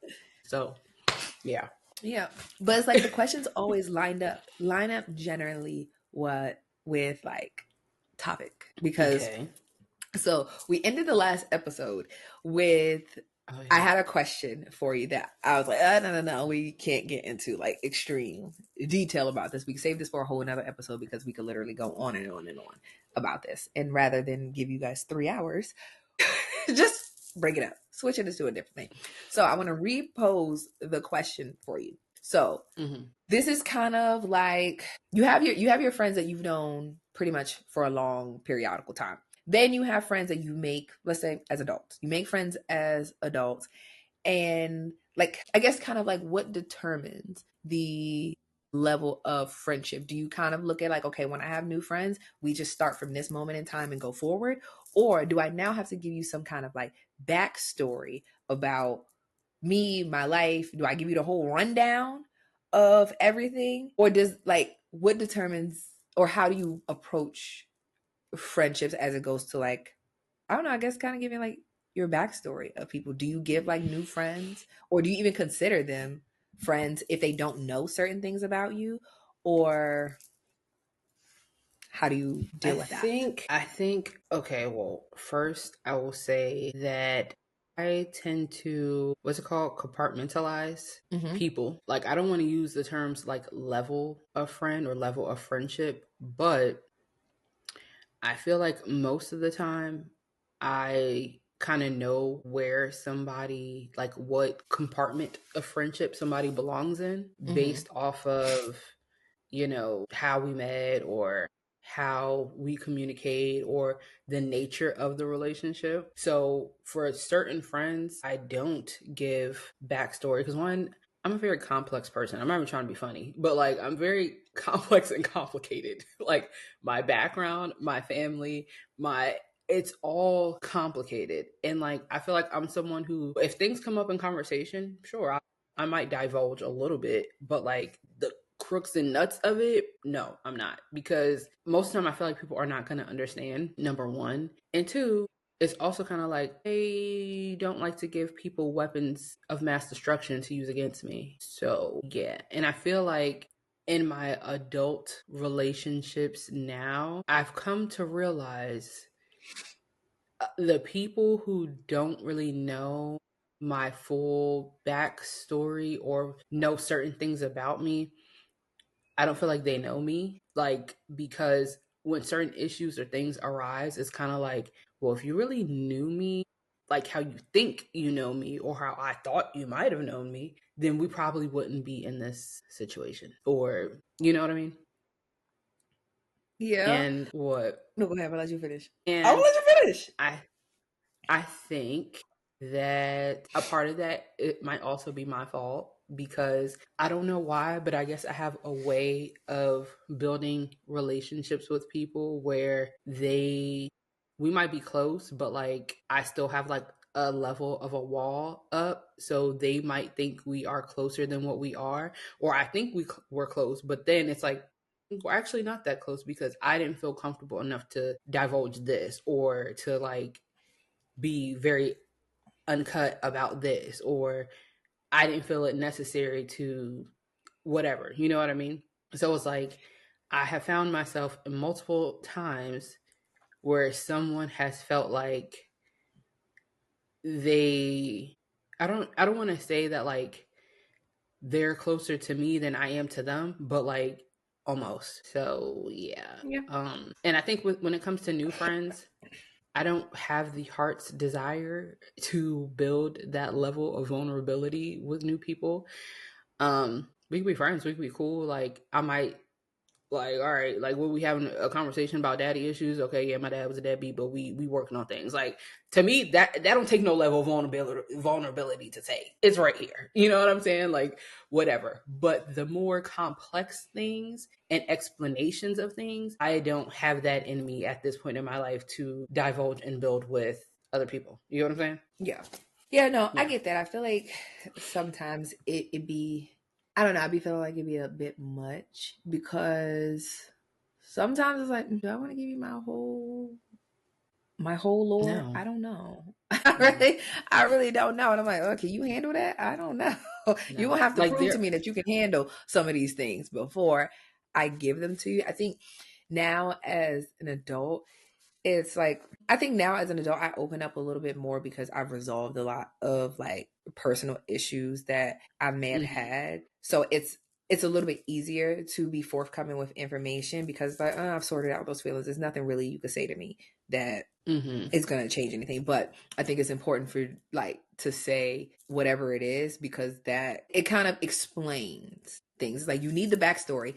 So yeah. Yeah. But it's like the questions always line up generally with like topic. Because so we ended the last episode with I had a question for you that I was like, no, we can't get into like extreme detail about this. We can save this for a whole another episode because we could literally go on and on and on about this. And rather than give you guys 3 hours, just break it up, switch it into a different thing. So I want to repose the question for you. So this is kind of like you have your friends that you've known pretty much for a long periodical time. Then you have friends that you make, let's say, as adults. You make friends as adults. And like, I guess kind of like what determines the level of friendship? Do you kind of look at like, okay, when I have new friends, we just start from this moment in time and go forward? Or do I now have to give you some kind of like backstory about me, my life? Do I give you the whole rundown of everything? Or does like, what determines, or how do you approach friendships as it goes to like, I don't know, I guess kind of giving like your backstory of people. Do you give like new friends, or do you even consider them friends if they don't know certain things about you? Or how do you deal with that? I think, okay, well, first I will say that I tend to, what's it called? Compartmentalize people. Like, I don't want to use the terms like level of friend or level of friendship, but I feel like most of the time I kind of know where somebody, like what compartment of friendship somebody belongs in based off of, how we met or how we communicate or the nature of the relationship. So for certain friends, I don't give backstory because one, I'm a very complex person. I'm not even trying to be funny, but like I'm very complex and complicated. Like my background, my family, it's all complicated. And like I feel like I'm someone who, if things come up in conversation, sure, I might divulge a little bit, but like the crooks and nuts of it, no, I'm not. Because most of the time I feel like people are not going to understand, number one. And two, it's also kind of like they don't like to give people weapons of mass destruction to use against me. So yeah. And I feel like in my adult relationships now, I've come to realize the people who don't really know my full backstory or know certain things about me, I don't feel like they know me. Like, because when certain issues or things arise, it's kind of like, well, if you really knew me, like how you think you know me or how I thought you might have known me, then we probably wouldn't be in this situation. Or, you know what I mean? Yeah. And what? No, go ahead. I'll let you finish. I'll And let you finish. I think that a part of that, it might also be my fault because I don't know why, but I guess I have a way of building relationships with people where we might be close, but like I still have like a level of a wall up. So they might think we are closer than what we are, or I think we're close, but then it's like, we're actually not that close because I didn't feel comfortable enough to divulge this or to like be very uncut about this, or I didn't feel it necessary to whatever, you know what I mean? So it's like I have found myself multiple times where someone has felt like they I don't want to say that like they're closer to me than I am to them, but like almost. So yeah. Yeah. And I think when it comes to new friends, I don't have the heart's desire to build that level of vulnerability with new people. We can be friends, we can be cool. Like I might like, all right, like when we having a conversation about daddy issues, okay, yeah, my dad was a deadbeat, but we working on things. Like to me, that don't take no level of vulnerability to take. It's right here. You know what I'm saying? Like whatever. But the more complex things and explanations of things, I don't have that in me at this point in my life to divulge and build with other people. You know what I'm saying? Yeah. Yeah, no, I Yeah. get that. I feel like sometimes it be, I don't know, I be feeling like it'd be a bit much because sometimes it's like, do I want to give you my whole lore? No. I don't know. I really don't know. And I'm like, oh, can you handle that? I don't know. You No. will have to Like prove to there. me that you can handle some of these things before I give them to you. I think now as an adult, it's like, I think now as an adult, I open up a little bit more because I've resolved a lot of like personal issues that I may have Mhm. had. So it's a little bit easier to be forthcoming with information because it's like, oh, I've sorted out those feelings. There's nothing really you could say to me that Mhm. is going to change anything. But I think it's important for like to say whatever it is because that it kind of explains things. Like you need the backstory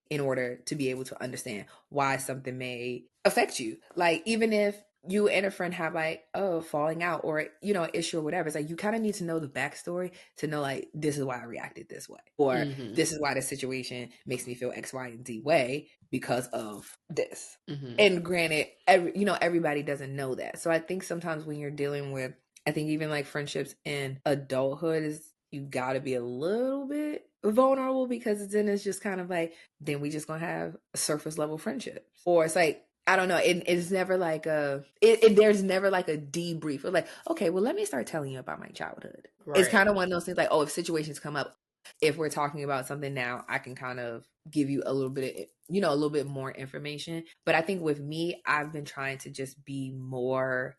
in order to be able to understand why something may affect you. Like even if you and a friend have like falling out or an issue or whatever, it's like you kind of need to know the backstory to know like this is why I reacted this way or Mhm. this is why the situation makes me feel X, Y, and Z way because of this. Mhm. And granted, everybody doesn't know that. So I think sometimes when you're dealing with, I think even like friendships in adulthood is you got to be a little bit vulnerable because then it's just kind of like then we just gonna have a surface level friendship, or it's like I don't know. It's never like there's never like a debrief. Or like, okay, well, let me start telling you about my childhood. It's Right. kind of one of those things like, oh, if situations come up, if we're talking about something now, I can kind of give you a little bit of, a little bit more information. But I think with me, I've been trying to just be more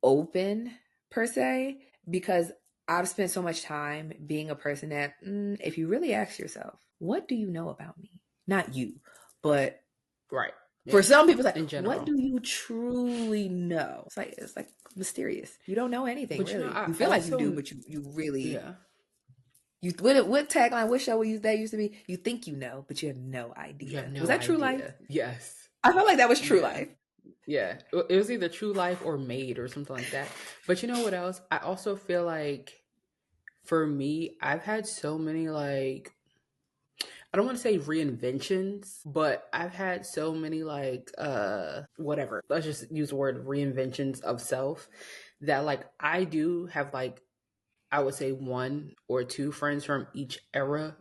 open per se because I've spent so much time being a person that if you really ask yourself, what do you know about me? Not you, but Right. For some people, it's in like, general. what do you truly know? It's like mysterious. You don't know anything, But really. you know, You feel like you do, but you really yeah. you what tagline, what show that used to be? You think you know, but you have no idea. You have no Was that True Life? idea. Yes. I felt like that was True Yeah. Life. Yeah. It was either True Life or Made or something like that. But you know what else? I also feel like for me, I've had so many like I don't want to say reinventions, but I've had so many like whatever. Let's just use the word reinventions of self that like I do have like I would say one or two friends from each era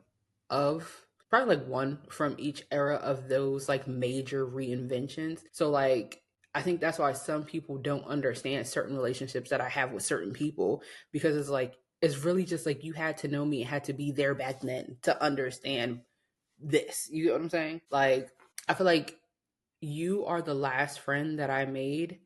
of probably like one from each era of those like major reinventions. So like I think that's why some people don't understand certain relationships that I have with certain people because it's like it's really just like you had to know me, it had to be there back then to understand this. You know what I'm saying? Like I feel like you are the last friend that I made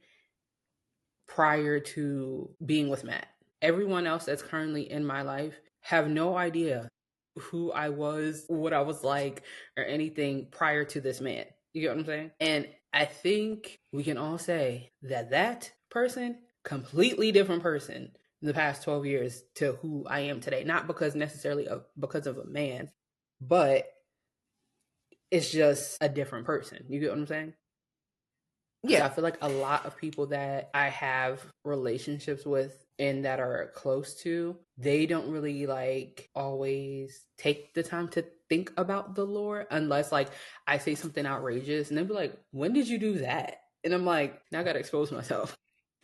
prior to being with Matt. Everyone else that's currently in my life have no idea who I was, what I was like, or anything prior to this man. You get what I'm saying? And I think we can all say that that person, completely different person in the past 12 years to who I am today. Not because necessarily because of a man, but it's just a different person. You get what I'm saying? Yeah. So I feel like a lot of people that I have relationships with and that are close to, they don't really like always take the time to think about the lore unless like I say something outrageous and they'll be like, when did you do that? And I'm like, now I gotta expose myself.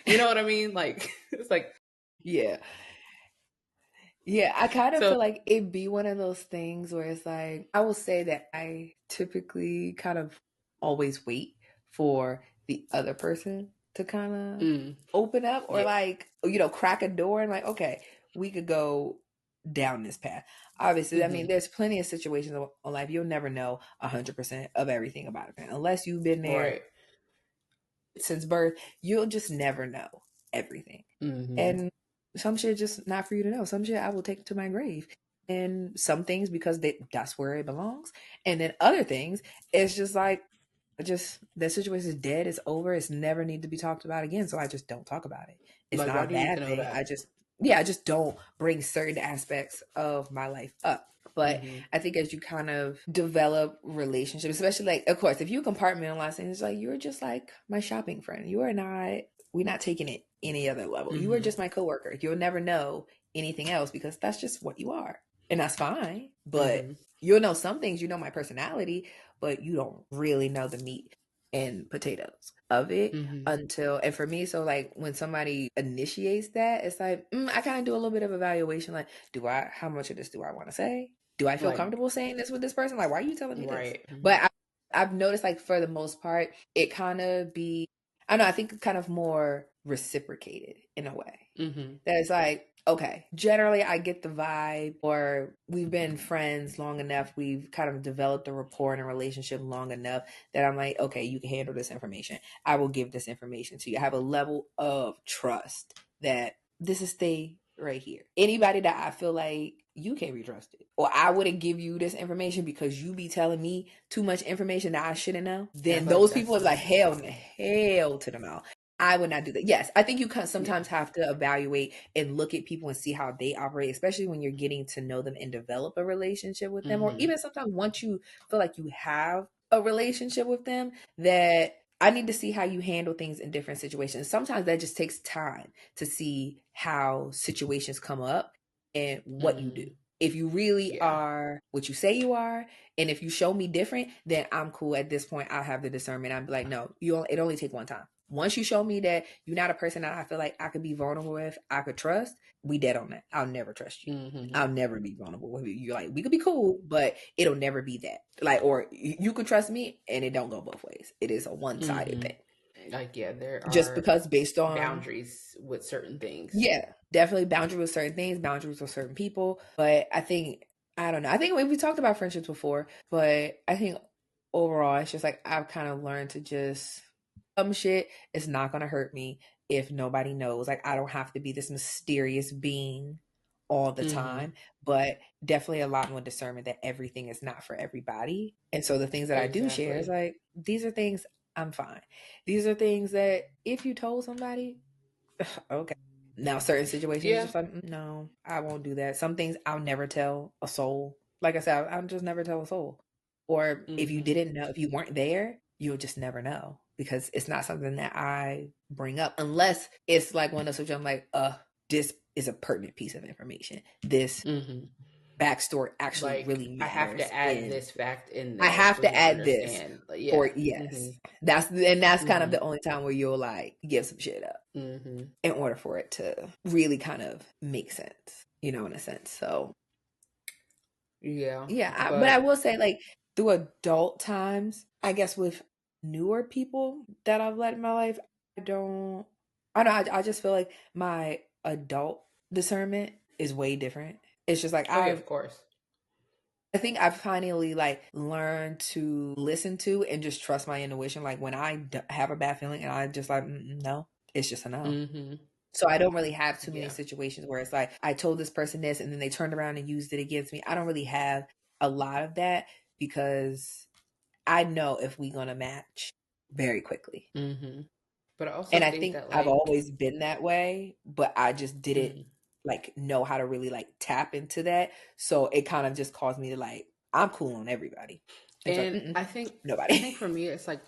You know what I mean? Like it's like Yeah. Yeah, I kind of so feel like it'd be one of those things where it's like, I will say that I typically kind of always wait for the other person to kind of open up or yeah. like, crack a door and like, okay, we could go down this path. Obviously, I mean, there's plenty of situations in life you'll never know 100% of everything about it. Unless you've been there Right. since birth, you'll just never know everything. And some shit just not for you to know. Some shit I will take to my grave. And some things because that's where it belongs. And then other things, it's just like that situation is dead, it's over, it's never need to be talked about again. So I just don't talk about it. It's Like, not why a do you need to bad know thing. that? I just don't bring certain aspects of my life up. But I think as you kind of develop relationships, especially like, of course, if you compartmentalize things, it's like you're just like my shopping friend. You are not, we're not taking it any other level. You are just my coworker. You'll never know anything else because that's just what you are. And that's fine. But you'll know some things, you know my personality, but you don't really know the meat and potatoes of it until, and for me, so like when somebody initiates that, it's like, I kind of do a little bit of evaluation. Like, how much of this do I want to say? Do I feel comfortable saying this with this person? Like, why are you telling me this? But I've noticed, like, for the most part, it kind of I don't know, I think kind of more reciprocated in a way. That it's like, okay, generally I get the vibe, or we've been friends long enough, we've kind of developed a rapport and a relationship long enough that I'm like, okay, you can handle this information. I will give this information to you. I have a level of trust that this is stay right here. Anybody that I feel like you can't be trusted, or I wouldn't give you this information because you be telling me too much information that I shouldn't know, then those people are like, hell to them out. I would not do that. Yes, I think you sometimes have to evaluate and look at people and see how they operate, especially when you're getting to know them and develop a relationship with them. Or even sometimes once you feel like you have a relationship with them, that I need to see how you handle things in different situations. Sometimes that just takes time to see how situations come up and what you do. If you really are what you say you are, and if you show me different, then I'm cool. At this point, I'll have the discernment. I'm like, no, it only take one time. Once you show me that you're not a person that I feel like I could be vulnerable with, I could trust, we dead on that. I'll never trust you. I'll never be vulnerable with you. You're like, we could be cool, but it'll never be that. Like, or you could trust me and it don't go both ways. It is a one-sided thing. Like, yeah, there are just because based on boundaries with certain things. Yeah, definitely boundaries with certain things, boundaries with certain people. But I don't know. I think we talked about friendships before, but I think overall, it's just like I've kind of learned to just some shit is not going to hurt me if nobody knows. Like, I don't have to be this mysterious being all the time, but definitely a lot more discernment that everything is not for everybody. And so the things that I do share is like, these are things I'm fine. These are things that if you told somebody, okay. Now, certain situations, just like, no, I won't do that. Some things I'll never tell a soul. Like I said, I'll just never tell a soul. Or if you didn't know, if you weren't there, you'll just never know, because it's not something that I bring up unless it's like one of those, I'm like, this is a pertinent piece of information. This backstory actually like, really matters. I have to add this fact in there. I have to add this. Like, for yes. That's kind of the only time where you'll like give some shit up in order for it to really kind of make sense, in a sense. So but I will say, like, through adult times, I guess with newer people that I've let in my life, I just feel like my adult discernment is way different. It's just like, of course. I think I've finally like learned to listen to and just trust my intuition. Like when I have a bad feeling and I just like, no, it's just a no. So I don't really have too many situations where it's like, I told this person this and then they turned around and used it against me. I don't really have a lot of that, because I know if we're going to match very quickly. But also, and I think that, like, I've always been that way, but I just didn't like know how to really like tap into that. So it kind of just caused me to like, I'm cool on everybody. And I think nobody. I think for me, it's like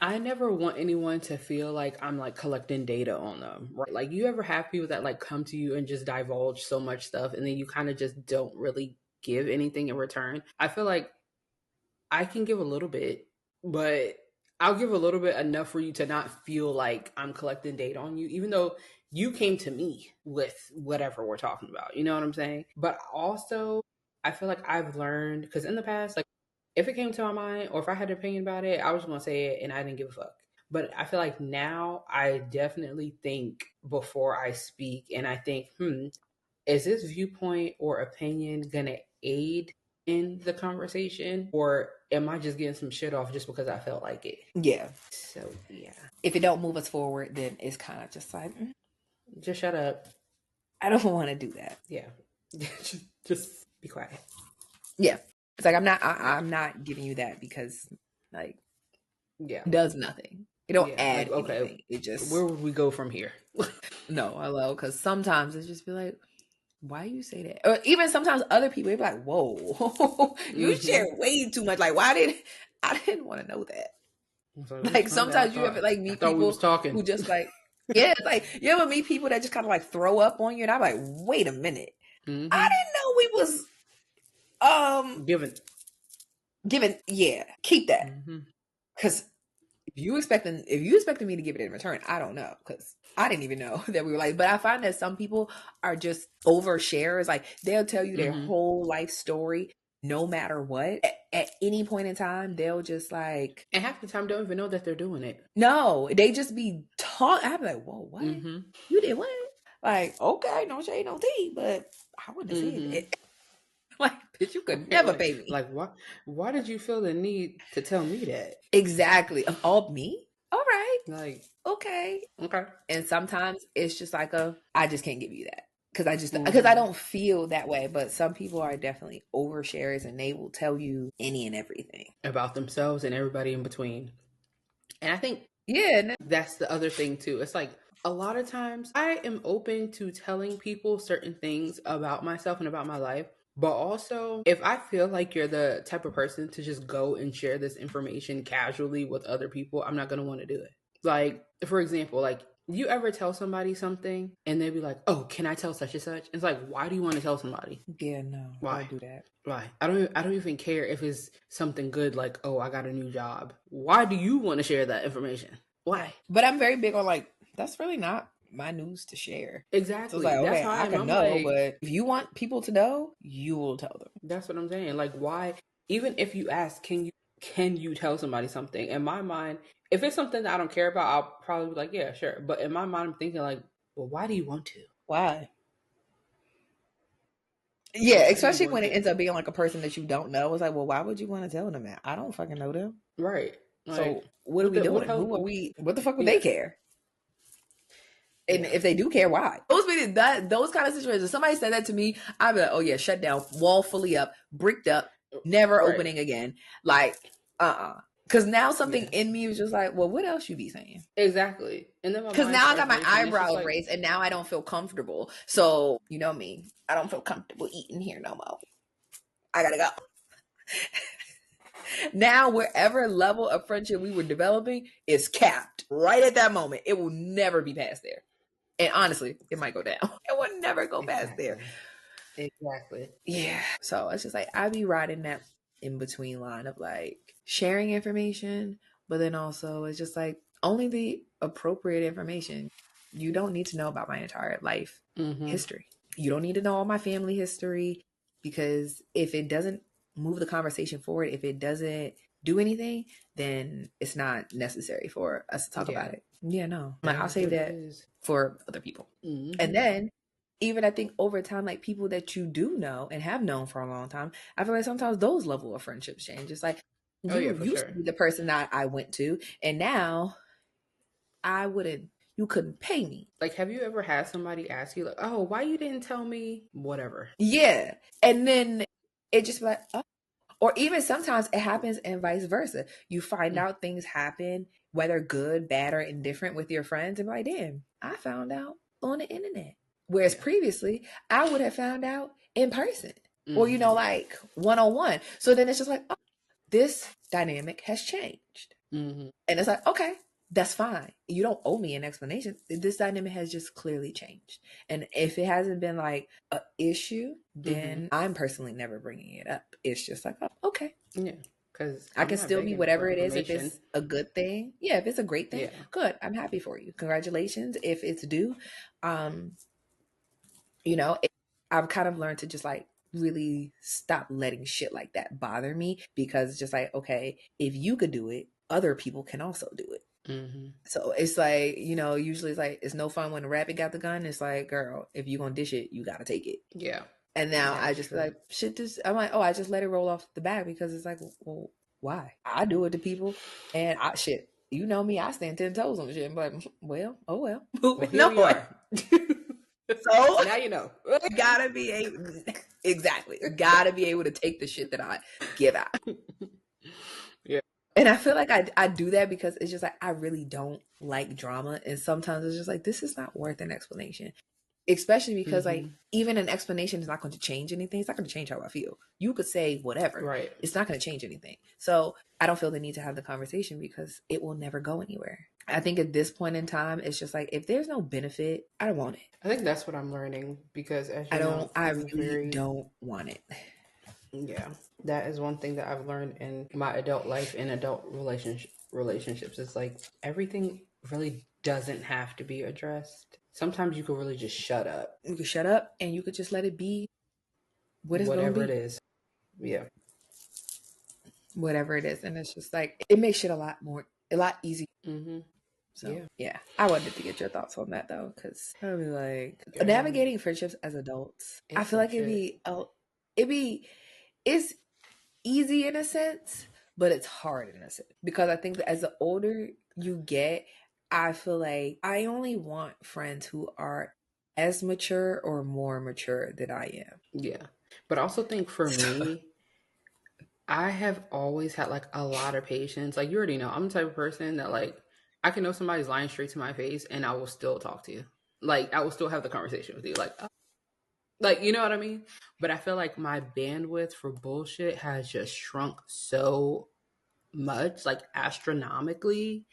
I never want anyone to feel like I'm like collecting data on them, right? Like, you ever have people that like come to you and just divulge so much stuff and then you kind of just don't really give anything in return? I feel like I can give a little bit, but I'll give a little bit enough for you to not feel like I'm collecting data on you, even though you came to me with whatever we're talking about. You know what I'm saying? But also, I feel like I've learned, because in the past, like, if it came to my mind or if I had an opinion about it, I was going to say it and I didn't give a fuck. But I feel like now I definitely think before I speak, and I think, is this viewpoint or opinion going to aid in the conversation, or am I just getting some shit off just because I felt like it? Yeah. So, yeah. If it don't move us forward, then it's kind of just like, just shut up. I don't want to do that. Yeah. just be quiet. Yeah. It's like, I'm not giving you that because, like, it does nothing. It don't add anything. It just, where would we go from here? No, hello, because sometimes it's just be like, why you say that? Or even sometimes other people be like, whoa, you share way too much. Like, I didn't want to know that. Like, sometimes you ever like meet people who just like, it's like, you ever meet people that just kind of like throw up on you, and I'm like, wait a minute, I didn't know we was given, keep that, because if you expecting me to give it in return, I don't know, because I didn't even know that we were like. But I find that some people are just oversharers. Like, they'll tell you their whole life story no matter what. At any point in time, they'll just like, and half the time don't even know that they're doing it. No, they just be talking. I'm like, whoa, what? You did what? Like, okay, no shade, no tea, but I wouldn't have said it. Like, bitch, you could never pay me. Like, why did you feel the need to tell me that? Exactly. Of all me? All right. Like, okay. And sometimes it's just like I just can't give you that. Because I don't feel that way. But some people are definitely oversharers, and they will tell you any and everything about themselves and everybody in between. And I think, that's the other thing too. It's like, a lot of times I am open to telling people certain things about myself and about my life. But also, if I feel like you're the type of person to just go and share this information casually with other people, I'm not going to want to do it. Like, for example, like, you ever tell somebody something and they'd be like, oh, can I tell such and such? It's like, why do you want to tell somebody? Yeah, no. Why? Don't do that. Why? I don't even care if it's something good, like, oh, I got a new job. Why do you want to share that information? Why? But I'm very big on, like, that's really not my news to share. Exactly. So it's like, okay, I can know, like, but if you want people to know, you will tell them. That's what I'm saying. Like, why? Even if you ask, can you tell somebody something? In my mind, if it's something that I don't care about, I'll probably be like, yeah, sure. But in my mind, I'm thinking like, well, why do you want to? Why? Yeah, especially when it ends up being like a person that you don't know. It's like, well, why would you want to tell them that? I don't fucking know them. Right. Like, so what are we doing? Who are we? What the fuck would they care? And if they do care, why? Those kind of situations. If somebody said that to me, I'd be like, oh yeah, shut down, wall fully up, bricked up, never opening again. Like, Because now something in me was just like, well, what else you be saying? Exactly. And then because now I got my eyebrow raised and now I don't feel comfortable. So, you know me, I don't feel comfortable eating here no more. I gotta go. Now, wherever level of friendship we were developing is capped right at that moment. It will never be past there. And honestly, it might go down. It will never go past there. Exactly. Yeah. So it's just like I be riding that in between line of like sharing information, but then also it's just like only the appropriate information. You don't need to know about my entire life history. You don't need to know all my family history, because if it doesn't move the conversation forward, if it doesn't do anything, then it's not necessary for us to talk about it. Yeah, no. Like, I'll save that for other people. And then even I think over time, like people that you do know and have known for a long time, I feel like sometimes those level of friendships change. It's like you used to be the person that I went to, and now you couldn't pay me. Like, have you ever had somebody ask you like, oh, why you didn't tell me whatever? Yeah. And then it just be like, oh. Or even sometimes it happens and vice versa. You find out things happen, whether good, bad, or indifferent with your friends, and be like, damn, I found out on the internet. Whereas previously, I would have found out in person or, you know, like one-on-one. So then it's just like, oh, this dynamic has changed. And it's like, okay, that's fine. You don't owe me an explanation. This dynamic has just clearly changed. And if it hasn't been like an issue, then I'm personally never bringing it up. It's just like, oh, okay. Yeah. Because I can still be whatever it is. If it's a good thing, yeah. If it's a great thing, good. I'm happy for you. Congratulations. If it's due, you know, I've kind of learned to just like really stop letting shit like that bother me, because it's just like, okay, if you could do it, other people can also do it. So it's like, you know, usually it's like, it's no fun when the rabbit got the gun. It's like, girl, if you gonna dish it, you gotta take it. Yeah. And now I just feel like, shit, I'm like, oh, I just let it roll off the back, because it's like, well, why? I do it to people, and you know me, I stand 10 toes on shit. I'm like, well, oh well. No more. So now you know. Gotta be able, exactly. Gotta be able to take the shit that I give out. Yeah. And I feel like I do that because it's just like, I really don't like drama. And sometimes it's just like, this is not worth an explanation. Especially because like, even an explanation is not going to change anything. It's not going to change how I feel. You could say whatever. Right. It's not going to change anything. So I don't feel the need to have the conversation, because it will never go anywhere. I think at this point in time, it's just like, if there's no benefit, I don't want it. I think that's what I'm learning, because as you know, I really don't want it. Yeah. That is one thing that I've learned in my adult life and adult relationships. It's like, everything really doesn't have to be addressed. Sometimes you could really just shut up. You could shut up and you could just let it be whatever it is. Yeah. Whatever it is. And it's just like, it makes shit a lot easier. So yeah, I wanted to get your thoughts on that though, because I'd be like, navigating friendships as adults, I feel like it's easy in a sense, but it's hard in a sense, because I think that as the older you get, I feel like I only want friends who are as mature or more mature than I am. Yeah. But I also think for me, I have always had like a lot of patience. Like, you already know, I'm the type of person that like, I can know somebody's lying straight to my face and I will still talk to you. Like, I will still have the conversation with you. Like, you know what I mean? But I feel like my bandwidth for bullshit has just shrunk so much, like astronomically,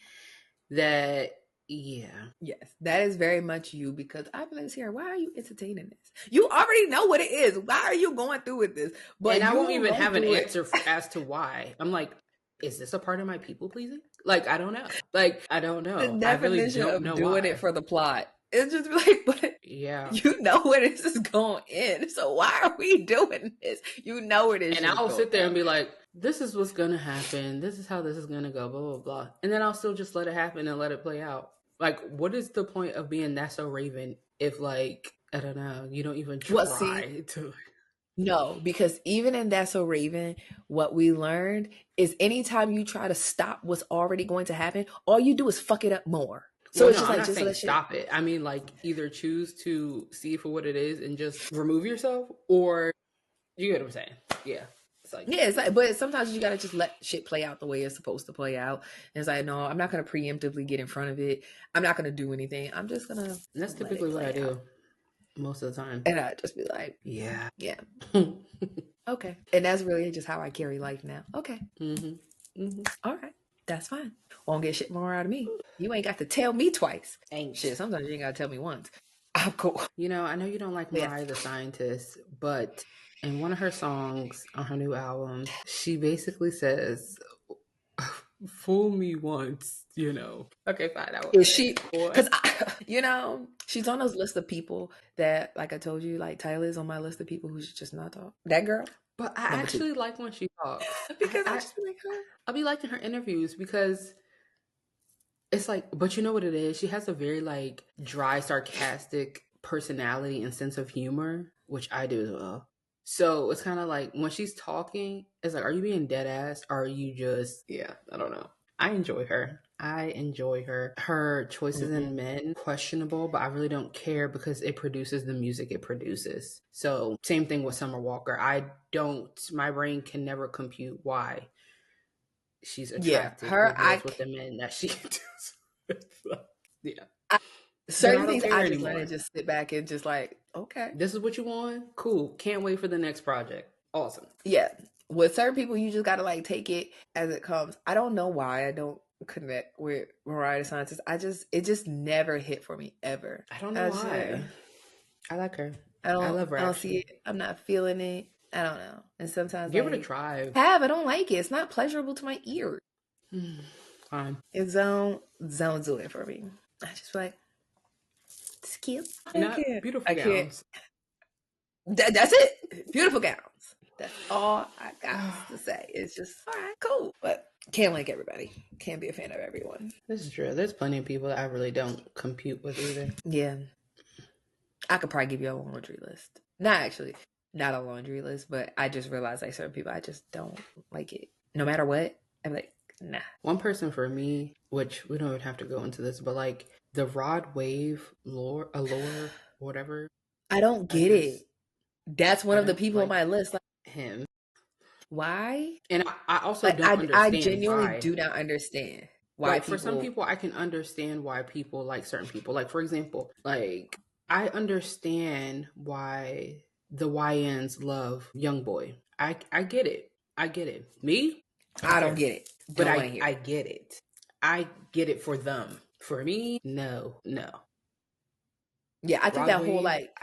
that yes, that is very much you, because I've been here, why are you entertaining this? You already know what it is. Why are you going through with this? But I won't even have an answer as to why. I'm like, is this a part of my people pleasing? Like, I don't know. The definition of doing it for the plot. It's just like, but yeah, you know where this is going in. So why are we doing this? You know where this is. And I'll sit there and be like, this is what's gonna happen. This is how this is gonna go. Blah blah blah. And then I'll still just let it happen and let it play out. Like, what is the point of being That's So Raven if, like, I don't know, you don't even try to. No, because even in That's So Raven, what we learned is anytime you try to stop what's already going to happen, all you do is fuck it up more. So it's just I'm like, not saying stop it. I mean, like, either choose to see it for what it is and just remove yourself, or you get what I'm saying. Yeah. like, yeah, it's like, but sometimes you gotta just let shit play out the way it's supposed to play out. And it's like, no, I'm not gonna preemptively get in front of it. I'm not gonna do anything. I'm just gonna. and that's let it typically what play I do out. most of the time. And I just be like, Yeah. yeah, okay. And that's really just how I carry life now. Okay, all right, that's fine. Won't get shit more out of me. You ain't got to tell me twice. Ain't. Shit, sometimes you ain't gotta tell me once. I'm cool. You know, I know you don't like Yeah. Mariah the Scientist, but in one of her songs on her new album, she basically says, "Fool me once," you know. Okay, fine. Is she? Because you know, she's on those list of people that, like I told you, like Tyler's on my list of people who should just not talk. That girl. But I Number two. actually like when she talks. Because I just be like, huh? I'll be liking her interviews because it's like, but you know what it is? She has a very like dry, sarcastic personality and sense of humor, which I do as well. So it's kind of like when she's talking, it's like, are you being dead ass? Or are you just, yeah, I don't know. I enjoy her. Her choices in men, questionable, but I really don't care because it produces the music it produces. So same thing with Summer Walker. My brain can never compute why she's attracted or deals with the men that she deals with. Yeah. Certain things I just anymore. let it just sit back and just like, okay. This is what you want? Cool. Can't wait for the next project. Awesome. Yeah. With certain people, you just gotta like take it as it comes. I don't know why I don't connect with Mariah the Scientist. It just never hit for me ever. I don't know why. I like her. I love her. I don't see it. I'm not feeling it. I don't know. And sometimes give it a try. I don't like it. It's not pleasurable to my ear. Fine. It don't do it for me. I just feel like it's cute. Not beautiful gowns. That's it. Beautiful gowns. That's all I got to say. It's just all right, cool. But can't like everybody. Can't be a fan of everyone. This is true. There's plenty of people that I really don't compute with either. Yeah. I could probably give you a laundry list. Not a laundry list, but I just realized like certain people I just don't like it. No matter what, I'm like, nah. One person for me, which we don't even have to go into this, but like the Rod Wave Allure, whatever. I don't get it. That's one of the people on my list. Like him. Why? And I also don't understand. I genuinely why. do not understand why. Like for some people, I can understand why people like certain people. Like for example, like I understand why the YNs love YoungBoy. I get it. I get it. Me, I don't get it. But I get it. I get it for them. For me, no. Yeah, I think that whole like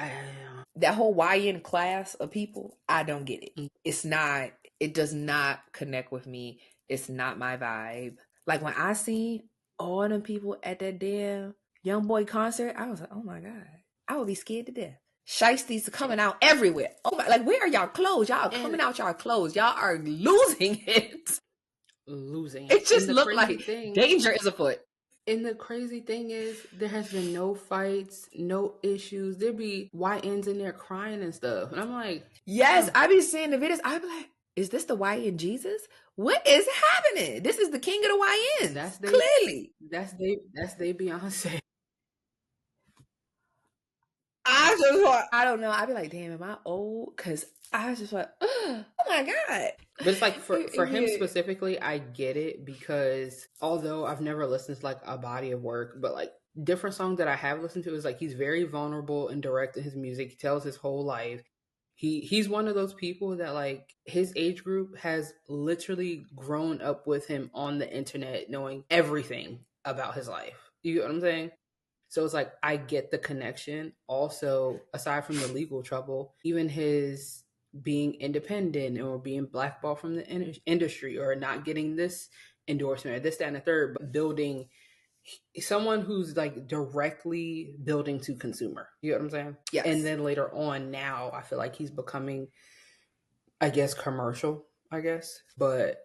that whole YN class of people, I don't get it. It does not connect with me. It's not my vibe. Like when I see all them people at that damn YoungBoy concert, I was like, oh my God, I would be scared to death. Shiesties coming out everywhere. Oh my, like where are y'all clothes? Y'all coming out y'all clothes. Y'all are losing it. It just looked like danger is afoot. And the crazy thing is, there has been no fights, no issues. There be YNs in there crying and stuff. And I'm like, yes, I be seeing the videos. I be like, is this the YN Jesus? What is happening? This is the king of the YNs. Clearly. That's they Beyonce. I don't know. I'd be like, damn, am I old? Because I was just like, oh my God. But it's like for him specifically, I get it because although I've never listened to like a body of work, but like different songs that I have listened to is like he's very vulnerable and direct in his music. He tells his whole life. He's one of those people that like his age group has literally grown up with him on the internet, knowing everything about his life. You get what I'm saying? So it's like, I get the connection. Also, aside from the legal trouble, even his being independent or being blackballed from the industry or not getting this endorsement or this, that, and the third, but building someone who's like directly building to consumer. You know what I'm saying? Yes. And then later on now, I feel like he's becoming, I guess, commercial, But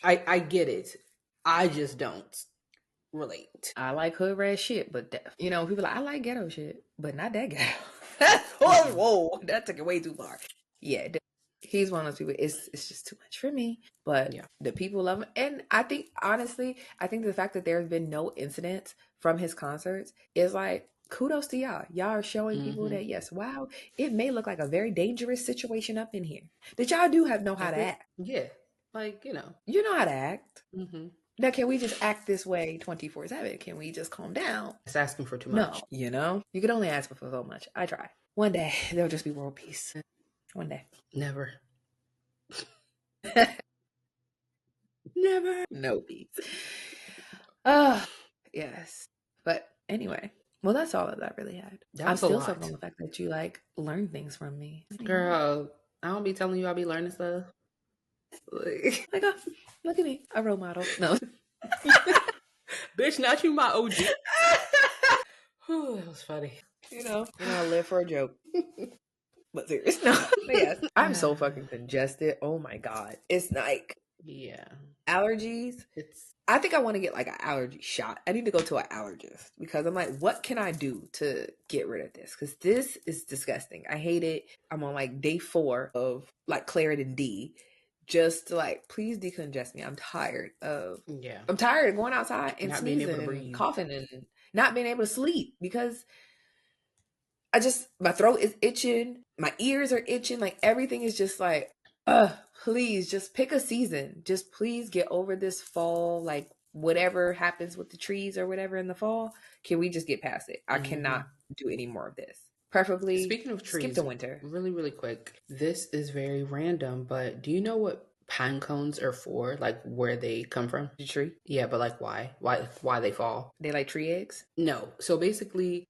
I get it. I just don't relate. I like hood rat shit, but people like, I like ghetto shit, but not that ghetto. That's whoa, that took it way too far. Yeah, he's one of those people. It's just too much for me. But yeah, the people love him, and I think honestly, the fact that there's been no incidents from his concerts is like kudos to y'all. Y'all are showing people that, yes, wow, it may look like a very dangerous situation up in here. That y'all do know how to act. Yeah. Like, you know. You know how to act. Mm-hmm. Now, can we just act this way 24/7? Can we just calm down? It's asking for too much. No, you know? You can only ask for so much. I try. One day, there'll just be world peace. One day. Never. Never. No peace. Yes. But anyway, well, that's all that I really had. I'm still stuck on the fact that you like learn things from me. Girl, I don't be telling you I be learning stuff. Like, oh, look at me, a role model. No. Bitch, not you, my OG. Whew, that was funny. You know, I live for a joke. But serious. No. But yes, I'm so fucking congested. Oh my God. It's like, yeah. Allergies. I think I want to get like an allergy shot. I need to go to an allergist because I'm like, what can I do to get rid of this? Because this is disgusting. I hate it. I'm on like day 4 of like Claritin D. Just to like, please decongest me. I'm tired of going outside and not sneezing and coughing and not being able to sleep because my throat is itching. My ears are itching. Like everything is just like, please just pick a season. Just please get over this fall. Like whatever happens with the trees or whatever in the fall, can we just get past it? I cannot do any more of this. Preferably, speaking of trees, skip the winter. Really, really quick. This is very random, but do you know what pine cones are for? Like where they come from? The tree? Yeah, but like why they fall? They like tree eggs? No. So basically,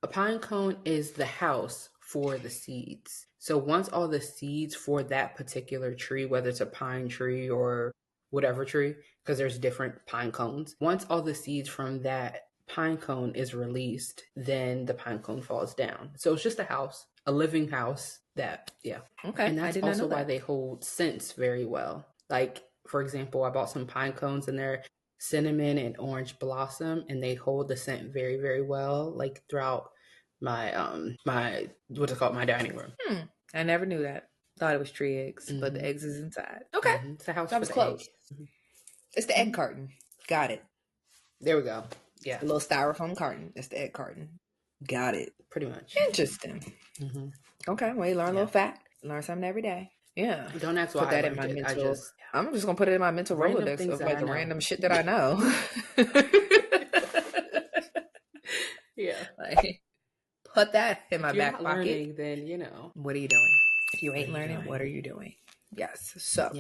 a pine cone is the house for the seeds. So once all the seeds for that particular tree, whether it's a pine tree or whatever tree, because there's different pine cones, once all the seeds from that pine cone is released, then the pine cone falls down. So it's just a house, a living house that, yeah. Okay. And that's also why they hold scents very well. Like, for example, I bought some pine cones and they're cinnamon and orange blossom, and they hold the scent very, very well, like throughout my what's it called, my dining room. I never knew that. Thought it was tree eggs, but the eggs is inside. Okay. It's the house. That was close. It's the egg carton. Got it. There we go. Yeah. A little styrofoam carton. It's the egg carton. Got it. Pretty much. Interesting. Okay. Well, you learn a little fact. Learn something every day. Yeah. Don't ask why. Put that in my mental. I'm just gonna put it in my mental Rolodex of like the random shit that I know. Yeah. Like, put that in my back pocket. Learning, then you know. What are you doing? If you ain't learning, what are you doing? Yes. So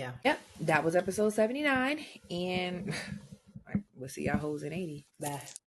that was episode 79, and we'll see y'all hoes in 80. Bye.